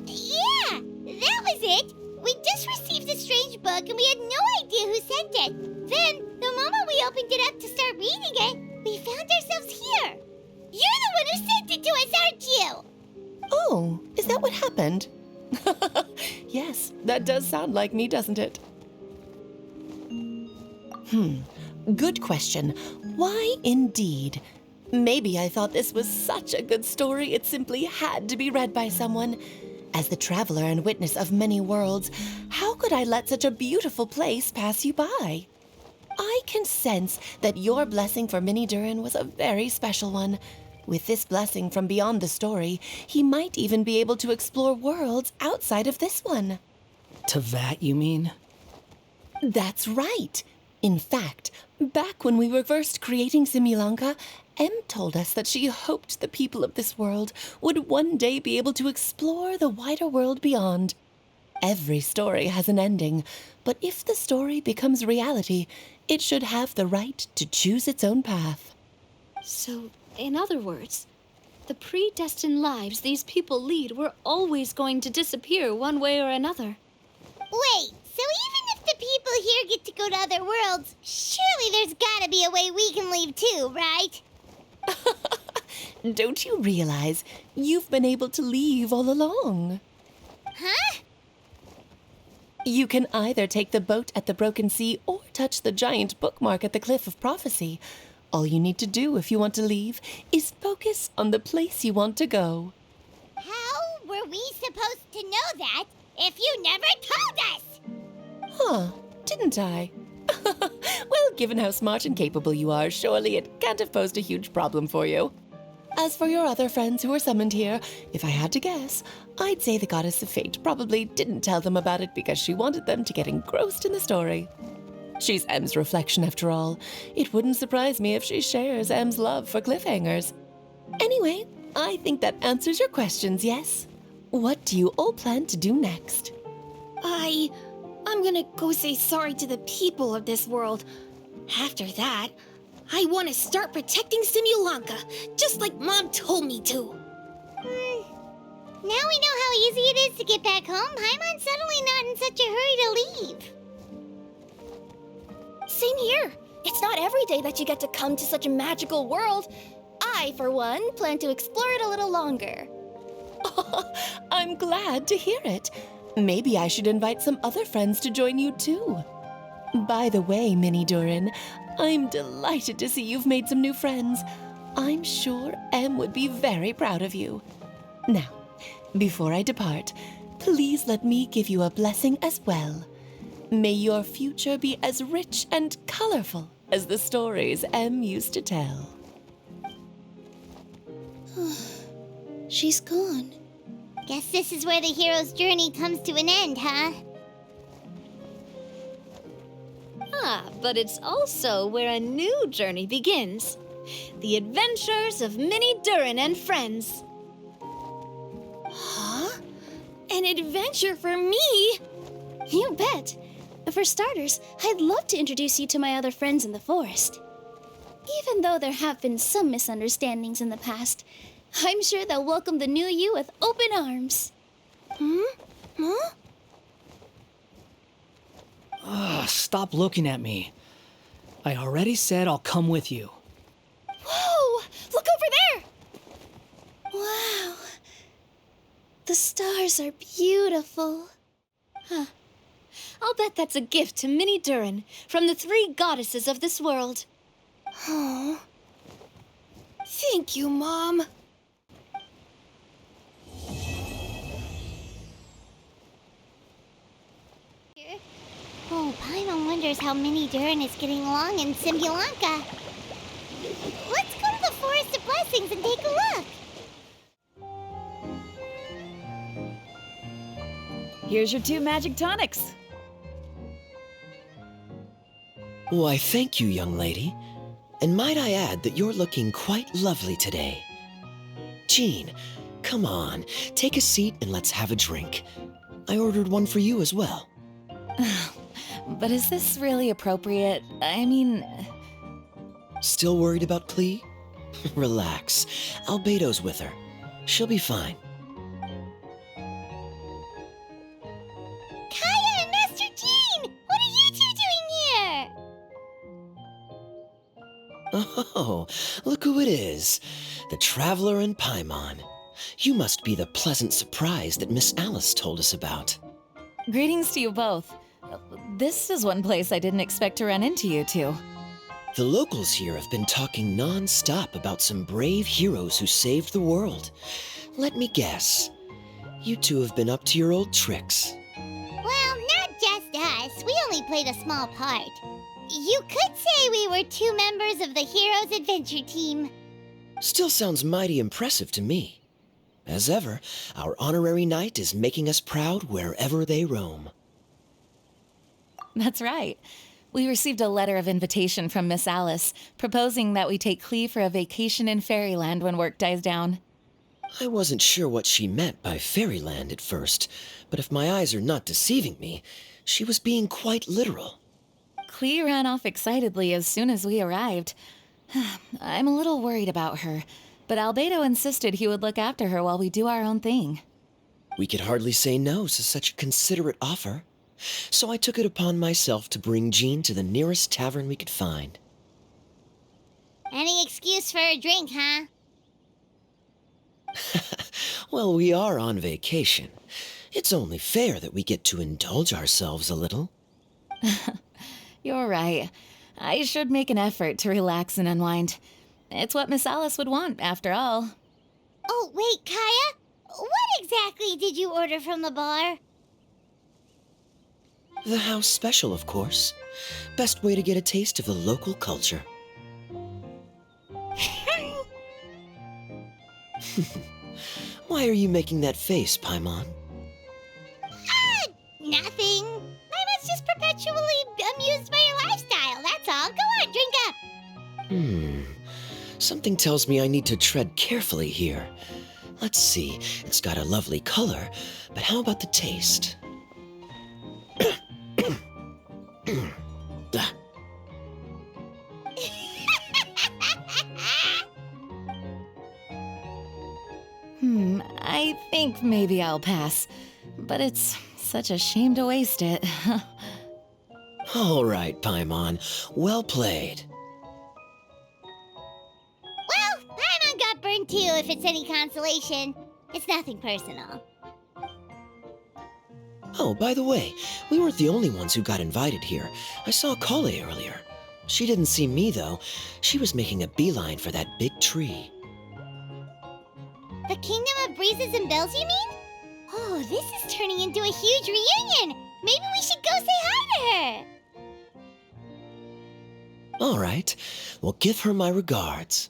Yeah, that was it. We just received a strange book and we had no idea who sent it. Then, the moment we opened it up to start reading it, we found ourselves here. You're the one who sent it to us, aren't you? Oh, is that what happened? Yes, that does sound like me, doesn't it? Good question. Why indeed? Maybe I thought this was such a good story it simply had to be read by someone. As the traveler and witness of many worlds, how could I let such a beautiful place pass you by? I can sense that your blessing for Minnie Durin was a very special one. With this blessing from beyond the story, he might even be able to explore worlds outside of this one. Teyvat, you mean? That's right. In fact, back when we were first creating Simulanka, Em told us that she hoped the people of this world would one day be able to explore the wider world beyond. Every story has an ending, but if the story becomes reality, it should have the right to choose its own path. So, in other words, the predestined lives these people lead were always going to disappear one way or another. Wait, so even if the people here get to go to other worlds, surely there's gotta be a way we can leave too, right? Don't you realize you've been able to leave all along? Huh? You can either take the boat at the Broken Sea or touch the giant bookmark at the Cliff of Prophecy. All you need to do if you want to leave is focus on the place you want to go. How were we supposed to know that if you never told us? Huh, didn't I? Well, given how smart and capable you are, surely it can't have posed a huge problem for you. As for your other friends who were summoned here, if I had to guess, I'd say the Goddess of Fate probably didn't tell them about it because she wanted them to get engrossed in the story. She's Em's reflection, after all. It wouldn't surprise me if she shares Em's love for cliffhangers. Anyway, I think that answers your questions, yes? What do you all plan to do next? I'm gonna go say sorry to the people of this world. After that, I want to start protecting Simulanka, just like Mom told me to. Now we know how easy it is to get back home. Paimon's suddenly not in such a hurry to leave. Same here. It's not every day that you get to come to such a magical world. I, for one, plan to explore it a little longer. I'm glad to hear it. Maybe I should invite some other friends to join you too. By the way, Mini Durin, I'm delighted to see you've made some new friends. I'm sure Em would be very proud of you. Now, before I depart, please let me give you a blessing as well. May your future be as rich and colorful as the stories Em used to tell. She's gone. Guess this is where the hero's journey comes to an end, huh? But it's also where a new journey begins. The adventures of Mini Durin and friends. Huh? An adventure for me? You bet. For starters, I'd love to introduce you to my other friends in the forest. Even though there have been some misunderstandings in the past, I'm sure they'll welcome the new you with open arms. Huh? Stop looking at me. I already said I'll come with you. Whoa! Look over there! Wow. The stars are beautiful. I'll bet that's a gift to Mini Durin from the 3 goddesses of this world. Oh. Thank you, Mom. Oh, Paimon wonders how Mini Durin is getting along in Simbulanka. Let's go to the Forest of Blessings and take a look. Here's your 2 magic tonics. Why, thank you, young lady. And might I add that you're looking quite lovely today. Jean, come on, take a seat and let's have a drink. I ordered one for you as well. But is this really appropriate? I mean... Still worried about Klee? Relax. Albedo's with her. She'll be fine. Kaya and Master Jean! What are you 2 doing here? Oh, look who it is. The Traveler and Paimon. You must be the pleasant surprise that Miss Alice told us about. Greetings to you both. This is one place I didn't expect to run into you two. The locals here have been talking non-stop about some brave heroes who saved the world. Let me guess. You two have been up to your old tricks. Well, not just us. We only played a small part. You could say we were 2 members of the Heroes Adventure Team. Still sounds mighty impressive to me. As ever, our honorary knight is making us proud wherever they roam. That's right. We received a letter of invitation from Miss Alice, proposing that we take Klee for a vacation in Fairyland when work dies down. I wasn't sure what she meant by Fairyland at first, but if my eyes are not deceiving me, she was being quite literal. Klee ran off excitedly as soon as we arrived. I'm a little worried about her, but Albedo insisted he would look after her while we do our own thing. We could hardly say no to such a considerate offer, so I took it upon myself to bring Jean to the nearest tavern we could find. Any excuse for a drink, huh? Well, we are on vacation. It's only fair that we get to indulge ourselves a little. You're right. I should make an effort to relax and unwind. It's what Miss Alice would want, after all. Oh, wait, Kaya? What exactly did you order from the bar? The house special, of course. Best way to get a taste of the local culture. Why are you making that face, Paimon? Nothing. Paimon's just perpetually amused by your lifestyle, that's all. Go on, drink up. Something tells me I need to tread carefully here. Let's see, it's got a lovely color, but how about the taste? I think maybe I'll pass, but it's such a shame to waste it. All right, Paimon. Well played. Well, Paimon got burned too, if it's any consolation. It's nothing personal. Oh, by the way, we weren't the only ones who got invited here. I saw Kale earlier. She didn't see me, though. She was making a beeline for that big tree. The Kingdom of Breezes and Bells, you mean? Oh, this is turning into a huge reunion! Maybe we should go say hi to her! All right, well, give her my regards.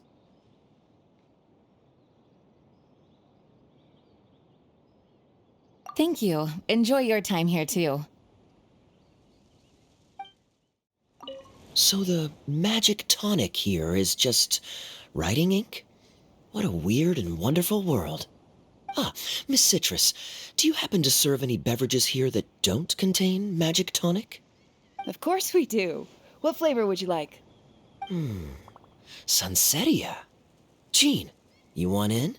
Thank you. Enjoy your time here, too. So the magic tonic here is just writing ink? What a weird and wonderful world. Ah, Miss Citrus, do you happen to serve any beverages here that don't contain magic tonic? Of course we do. What flavor would you like? Sunsettia. Jean, you want in?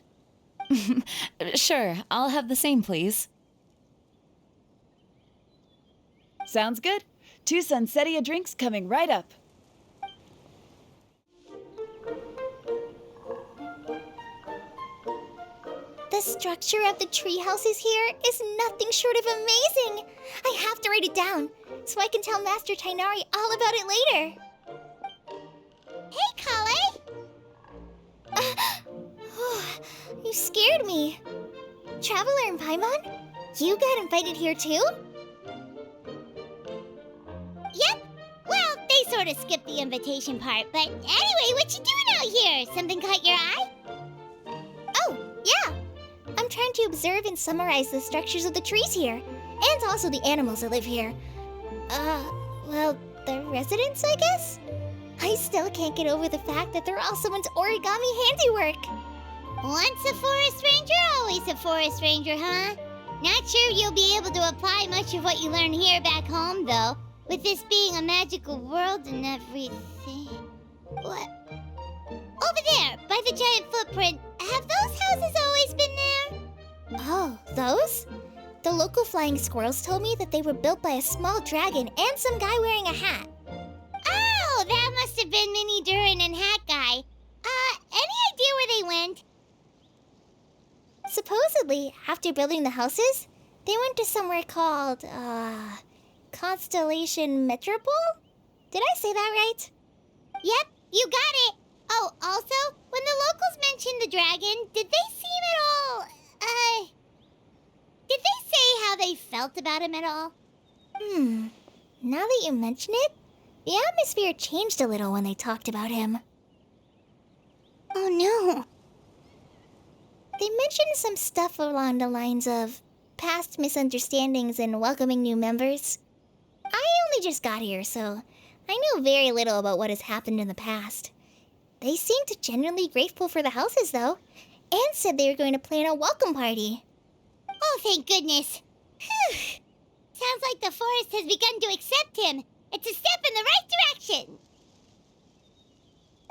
Sure, I'll have the same, please. Sounds good. 2 Sunsettia drinks coming right up. The structure of the tree houses here is nothing short of amazing. I have to write it down so I can tell Master Tighnari all about it later. Hey, Kale! You scared me. Traveler and Paimon, you got invited here too? Yep. Well, they sort of skipped the invitation part, but anyway, what you doing out here? Something caught your eye? Oh, yeah. I'm trying to observe and summarize the structures of the trees here, and also the animals that live here. Well, the residents, I guess? I still can't get over the fact that they're all someone's origami handiwork. Once a forest ranger, always a forest ranger, huh? Not sure you'll be able to apply much of what you learn here back home, though, with this being a magical world and everything. What? Over there, by the giant footprint, have those houses always been there? Oh, those? The local flying squirrels told me that they were built by a small dragon and some guy wearing a hat. Oh, that must have been Mini Durin and Hat Guy. Any idea where they went? Supposedly, after building the houses, they went to somewhere called, Constellation Metropole? Did I say that right? Yep, you got it! Oh, also, when the locals mentioned the dragon, did they seem at all, did they say how they felt about him at all? Now that you mention it, the atmosphere changed a little when they talked about him. Oh no. They mentioned some stuff along the lines of past misunderstandings and welcoming new members. I only just got here, so I know very little about what has happened in the past. They seemed genuinely grateful for the houses, though, and said they were going to plan a welcome party. Oh, thank goodness. Phew. Sounds like the forest has begun to accept him. It's a step in the right direction.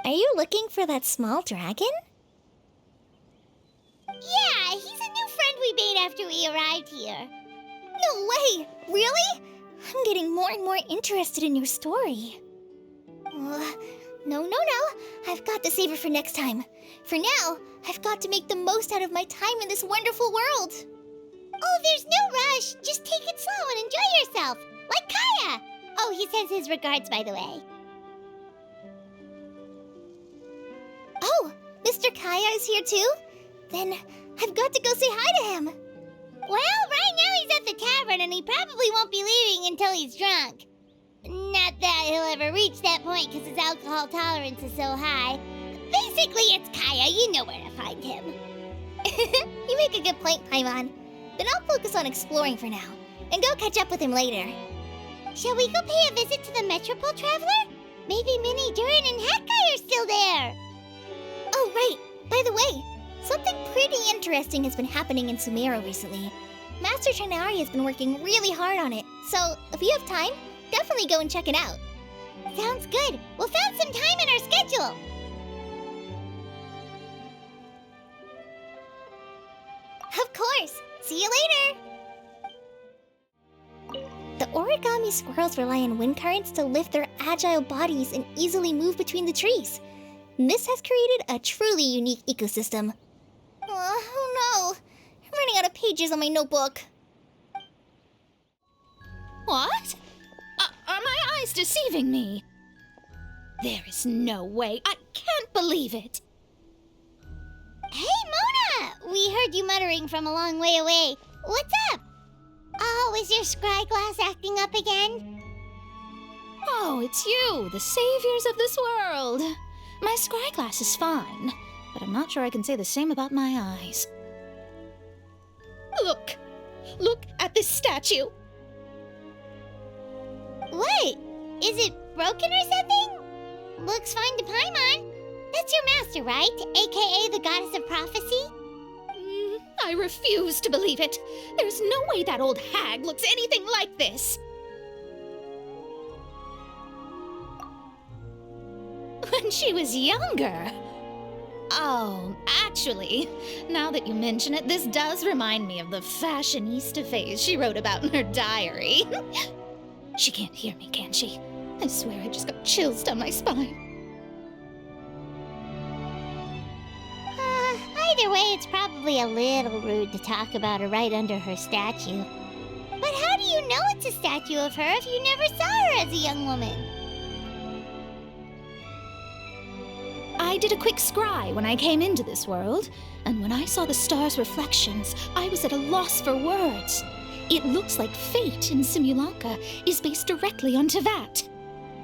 Are you looking for that small dragon? Yeah, he's a new friend we made after we arrived here. No way! Really? I'm getting more and more interested in your story. No. I've got to save it for next time. For now, I've got to make the most out of my time in this wonderful world. Oh, there's no rush. Just take it slow and enjoy yourself. Like Kaya. Oh, he sends his regards, by the way. Oh, Mr. Kaya is here too? Then I've got to go say hi to him. Well, right now he's at the tavern and he probably won't be leaving until he's drunk. Not that he'll ever reach that point because his alcohol tolerance is so high. Basically, it's Kaya. You know where to find him. You make a good point, Paimon. Then I'll focus on exploring for now and go catch up with him later. Shall we go pay a visit to the Metropole, Traveler? Maybe Mini Durin and Hat Guy are still there. Oh, right. By the way, something pretty interesting has been happening in Sumeru recently. Master Tighnari has been working really hard on it, so if you have time, definitely go and check it out. Sounds good. We'll find some time in our schedule. Of course. See you later. The origami squirrels rely on wind currents to lift their agile bodies and easily move between the trees. This has created a truly unique ecosystem. Oh no. running out of pages on my notebook. What? Are my eyes deceiving me? There is no way. I can't believe it. Hey, Mona! We heard you muttering from a long way away. What's up? Oh, is your scry glass acting up again? Oh, it's you, the saviors of this world. My scry glass is fine, but I'm not sure I can say the same about my eyes. Look! Look at this statue! What? Is it broken or something? Looks fine to Paimon. That's your master, right? AKA the goddess of prophecy? I refuse to believe it. There's no way that old hag looks anything like this. When she was younger. Oh, actually, now that you mention it, this does remind me of the fashionista phase she wrote about in her diary. She can't hear me, can she? I swear I just got chills down my spine. Either way, it's probably a little rude to talk about her right under her statue. But how do you know it's a statue of her if you never saw her as a young woman? I did a quick scry when I came into this world, and when I saw the stars' reflections, I was at a loss for words. It looks like fate in Simulanka is based directly on Tevat.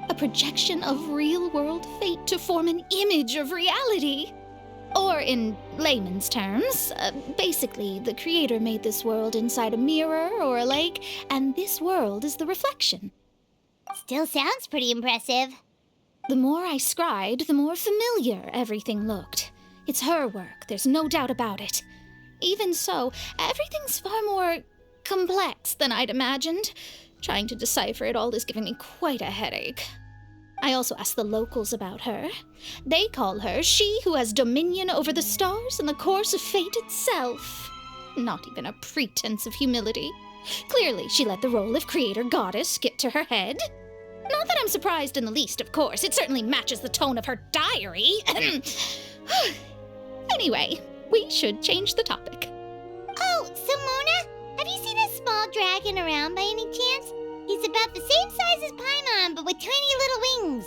A projection of real-world fate to form an image of reality. Or in layman's terms, basically the creator made this world inside a mirror or a lake, and this world is the reflection. Still sounds pretty impressive. The more I scried, the more familiar everything looked. It's her work, there's no doubt about it. Even so, everything's far more complex than I'd imagined. Trying to decipher it all is giving me quite a headache. I also asked the locals about her. They call her she who has dominion over the stars and the course of fate itself. Not even a pretense of humility. Clearly, she let the role of creator goddess get to her head. Not that I'm surprised in the least, of course. It certainly matches the tone of her diary. Anyway, we should change the topic. Oh, so Mona, have you seen a small dragon around by any chance? He's about the same size as Paimon, but with tiny little wings.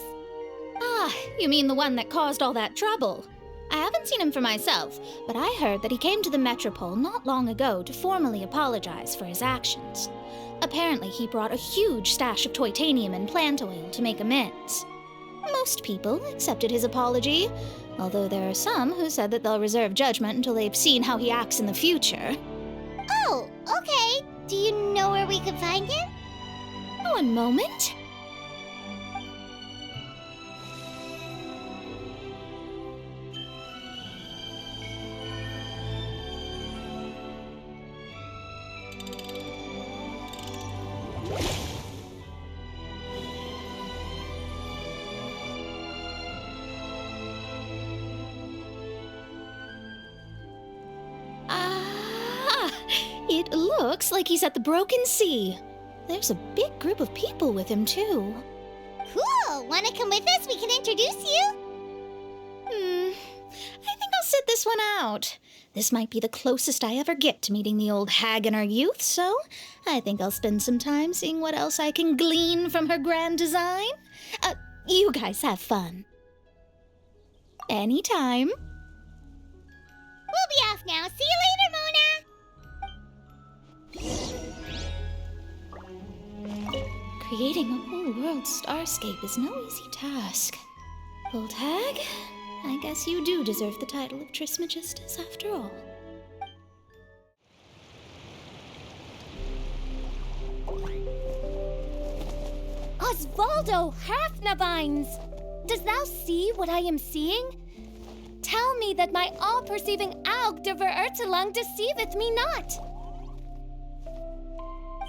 Ah, you mean the one that caused all that trouble? I haven't seen him for myself, but I heard that he came to the Metropole not long ago to formally apologize for his actions. Apparently, he brought a huge stash of Toitanium and plant oil to make amends. Most people accepted his apology, although there are some who said that they'll reserve judgment until they've seen how he acts in the future. Oh, okay. Do you know where we could find him? One moment. It looks like he's at the Broken Sea. There's a big group of people with him, too. Cool! Wanna come with us? We can introduce you? I think I'll sit this one out. This might be the closest I ever get to meeting the old hag in her youth, so I think I'll spend some time seeing what else I can glean from her grand design. You guys have fun. Anytime. We'll be off now. See you later, Mona! Creating a whole world starscape is no easy task. Old hag, I guess you do deserve the title of Trismegistus after all. Osvaldo Hafnavines! Dost thou see what I am seeing? Tell me that my all-perceiving Aug de Verurtelung deceiveth me not!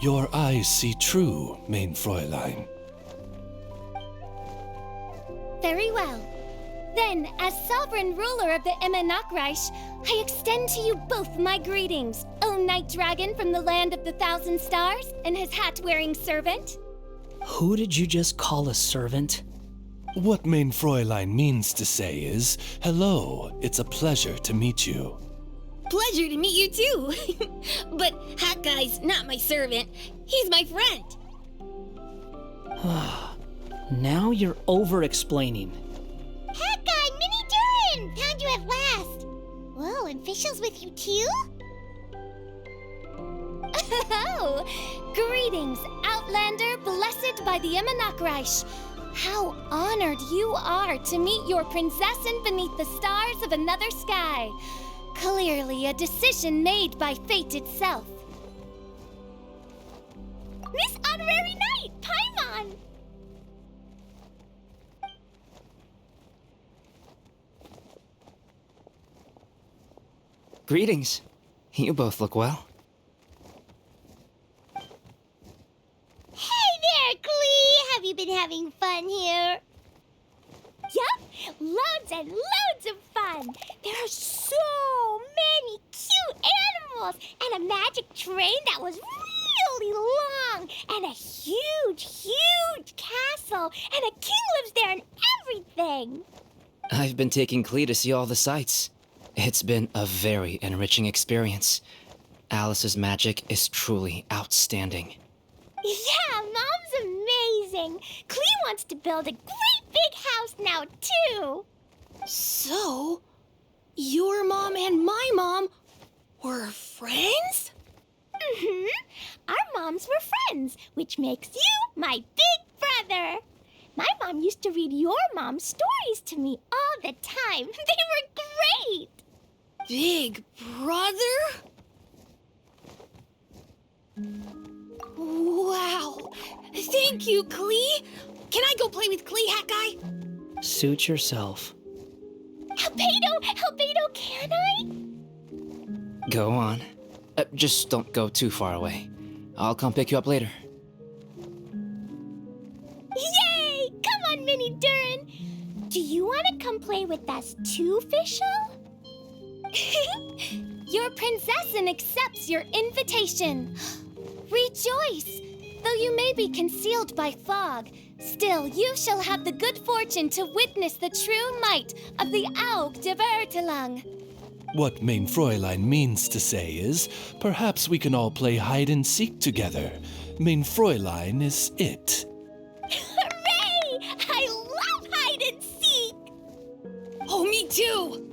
Your eyes see true, mein Fräulein. Very well. Then, as sovereign ruler of the Immanakreich, I extend to you both my greetings, O Night Dragon from the land of the Thousand Stars, and his hat-wearing servant. Who did you just call a servant? What mein Fräulein means to say is, hello, it's a pleasure to meet you. Pleasure to meet you too. But Hat Guy's not my servant. He's my friend. Now you're over-explaining. Hat Guy, Mini Durin! Found you at last. Whoa, and Fischl's with you too? Oh, greetings, Outlander blessed by the Immonakreich. How honored you are to meet your prinzessin beneath the stars of another sky. Clearly a decision made by fate itself. Miss Honorary Knight, Paimon! Greetings. You both look well. Hey there, Klee! Have you been having fun here? Yup, loads and loads of fun. There are so many cute animals and a magic train that was really long and a huge, huge castle and a king lives there and everything. I've been taking Klee to see all the sights. It's been a very enriching experience. Alice's magic is truly outstanding. Yeah, Mom's amazing. Klee wants to build a great big house now, too. So, your mom and my mom were friends? Mm-hmm. Our moms were friends, which makes you my big brother. My mom used to read your mom's stories to me all the time. They were great. Big brother? Wow. Thank you, Klee. Can I go play with Klee, Hat Guy? Suit yourself. Albedo, can I? Go on. Just don't go too far away. I'll come pick you up later. Yay! Come on, Mini Durin. Do you want to come play with us too, Fischl? Your prinzessin accepts your invitation. Rejoice! Though you may be concealed by fog, still you shall have the good fortune to witness the true might of the Aug de Vertelang. What Mein Fräulein means to say is, perhaps we can all play hide and seek together. Mein Fräulein is it. Hooray! I love hide and seek! Oh, me too!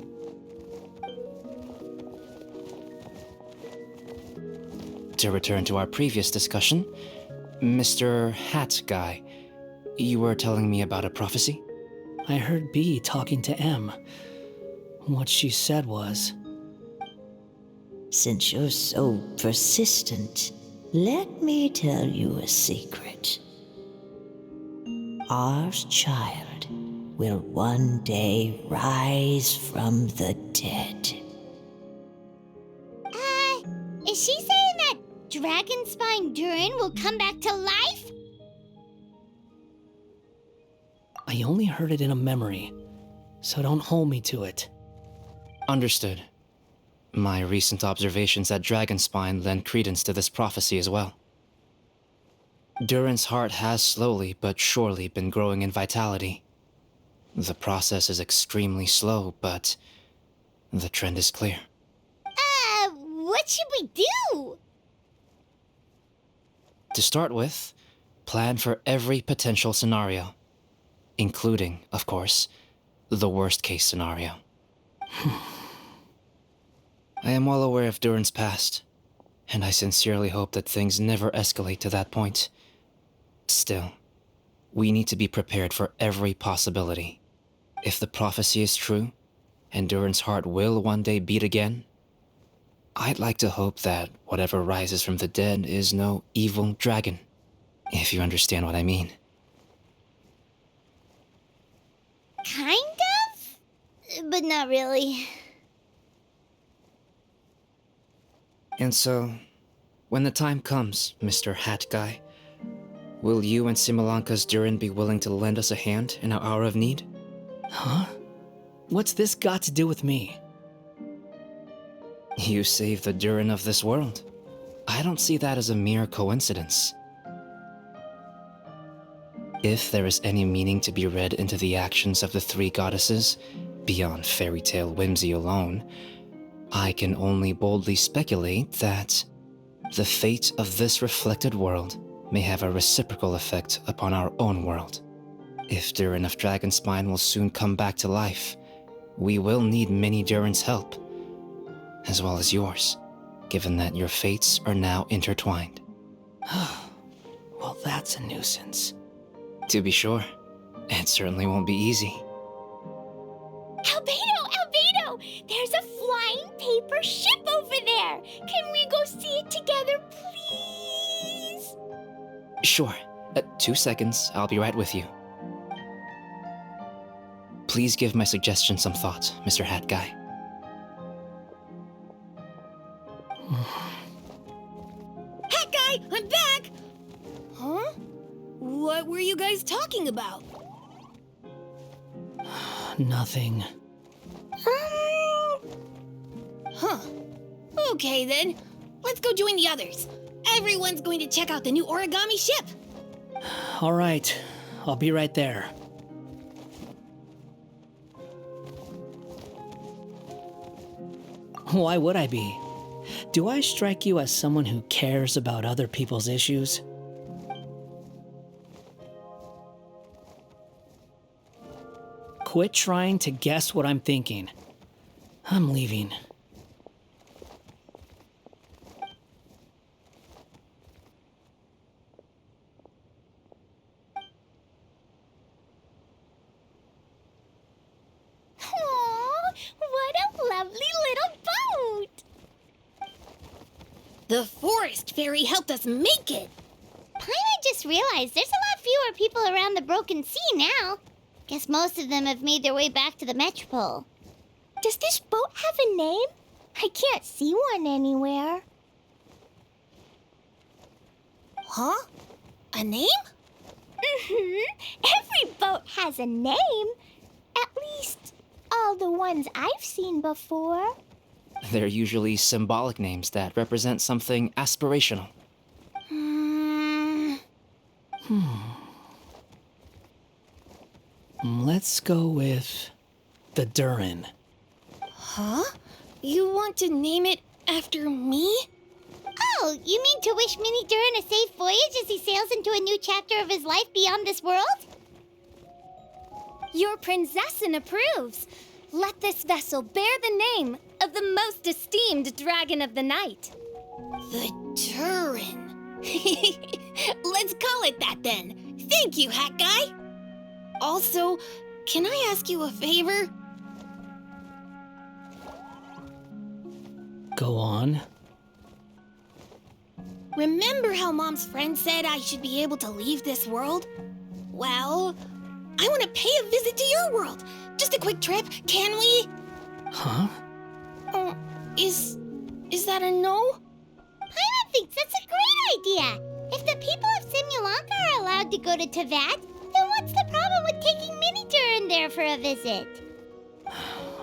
To return to our previous discussion, Mr. Hat Guy, you were telling me about a prophecy? I heard B talking to M. What she said was... Since you're so persistent, let me tell you a secret. Our child will one day rise from the dead. Is she saying that Dragon Spine Durin will come back to life? I only heard it in a memory, so don't hold me to it. Understood. My recent observations at Dragonspine lend credence to this prophecy as well. Durin's heart has slowly but surely been growing in vitality. The process is extremely slow, but the trend is clear. What should we do? To start with, plan for every potential scenario, including, of course, the worst-case scenario. I am well aware of Durin's past, and I sincerely hope that things never escalate to that point. Still, we need to be prepared for every possibility. If the prophecy is true, and Durin's heart will one day beat again, I'd like to hope that whatever rises from the dead is no evil dragon, if you understand what I mean. Kind of? But not really. And so, when the time comes, Mr. Hat Guy, will you and Simolanka's Durin be willing to lend us a hand in our hour of need? Huh? What's this got to do with me? You saved the Durin of this world. I don't see that as a mere coincidence. If there is any meaning to be read into the actions of the three goddesses, beyond fairy tale whimsy alone, I can only boldly speculate that the fate of this reflected world may have a reciprocal effect upon our own world. If Durin of Dragonspine will soon come back to life, we will need many Durin's help, as well as yours, given that your fates are now intertwined. Well, that's a nuisance. To be sure, it certainly won't be easy. Albedo! There's a flying paper ship over there! Can we go see it together, please? Sure. 2 seconds, I'll be right with you. Please give my suggestion some thought, Mr. Hat Guy. Hat Guy, I'm back! Huh? What were you guys talking about? Nothing. Huh. Okay then. Let's go join the others. Everyone's going to check out the new origami ship. All right, I'll be right there. Why would I be? Do I strike you as someone who cares about other people's issues? Quit trying to guess what I'm thinking. I'm leaving. What a lovely little boat! The forest fairy helped us make it. Paimon just realized there's a lot fewer people around the Broken Sea now. Guess most of them have made their way back to the Metropole. Does this boat have a name? I can't see one anywhere. Huh? A name? Every boat has a name. At least, all the ones I've seen before. They're usually symbolic names that represent something aspirational. Let's go with the Durin. Huh? You want to name it after me? Oh, you mean to wish Mini Durin a safe voyage as he sails into a new chapter of his life beyond this world? Your princessin approves. Let this vessel bear the name of the most esteemed dragon of the night. The Durin. Let's call it that then. Thank you, Hat Guy. Also, can I ask you a favor? Go on. Remember how Mom's friend said I should be able to leave this world? Well, I want to pay a visit to your world. Just a quick trip, can we? Huh? Is that a no? Paimon thinks that's a great idea. If the people of Simulanka are allowed to go to Teyvat, then what's the problem with taking Mini Durin there for a visit?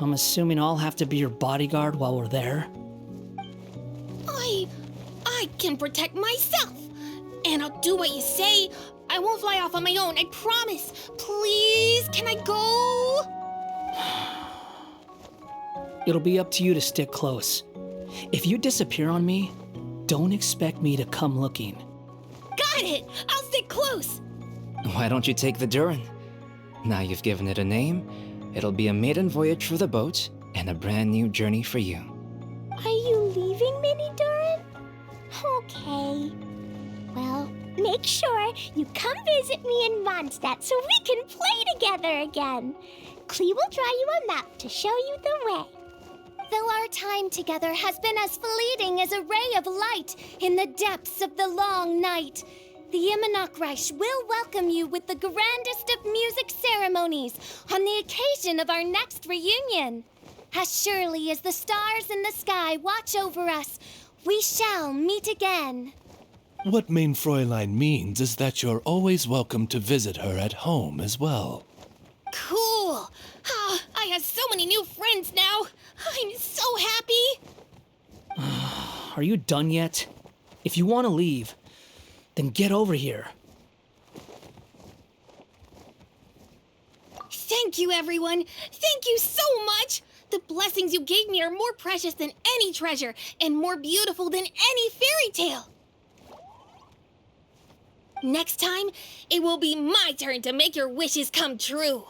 I'm assuming I'll have to be your bodyguard while we're there. I can protect myself. And I'll do what you say. I won't fly off on my own, I promise. Please, can I go? It'll be up to you to stick close. If you disappear on me, don't expect me to come looking. Got it! I'll stick close! Why don't you take the Durin? Now you've given it a name, it'll be a maiden voyage for the boat and a brand new journey for you. Are you leaving, Mini Durin? Okay. Well, make sure you come visit me in Mondstadt so we can play together again. Klee will draw you a map to show you the way. Though our time together has been as fleeting as a ray of light in the depths of the long night, the Immonakreich will welcome you with the grandest of music ceremonies on the occasion of our next reunion. As surely as the stars in the sky watch over us, we shall meet again. What Mein Fräulein means is that you're always welcome to visit her at home as well. Cool! I have so many new friends now! I'm so happy! Are you done yet? If you want to leave, then get over here. Thank you, everyone! Thank you so much! The blessings you gave me are more precious than any treasure and more beautiful than any fairy tale. Next time, it will be my turn to make your wishes come true.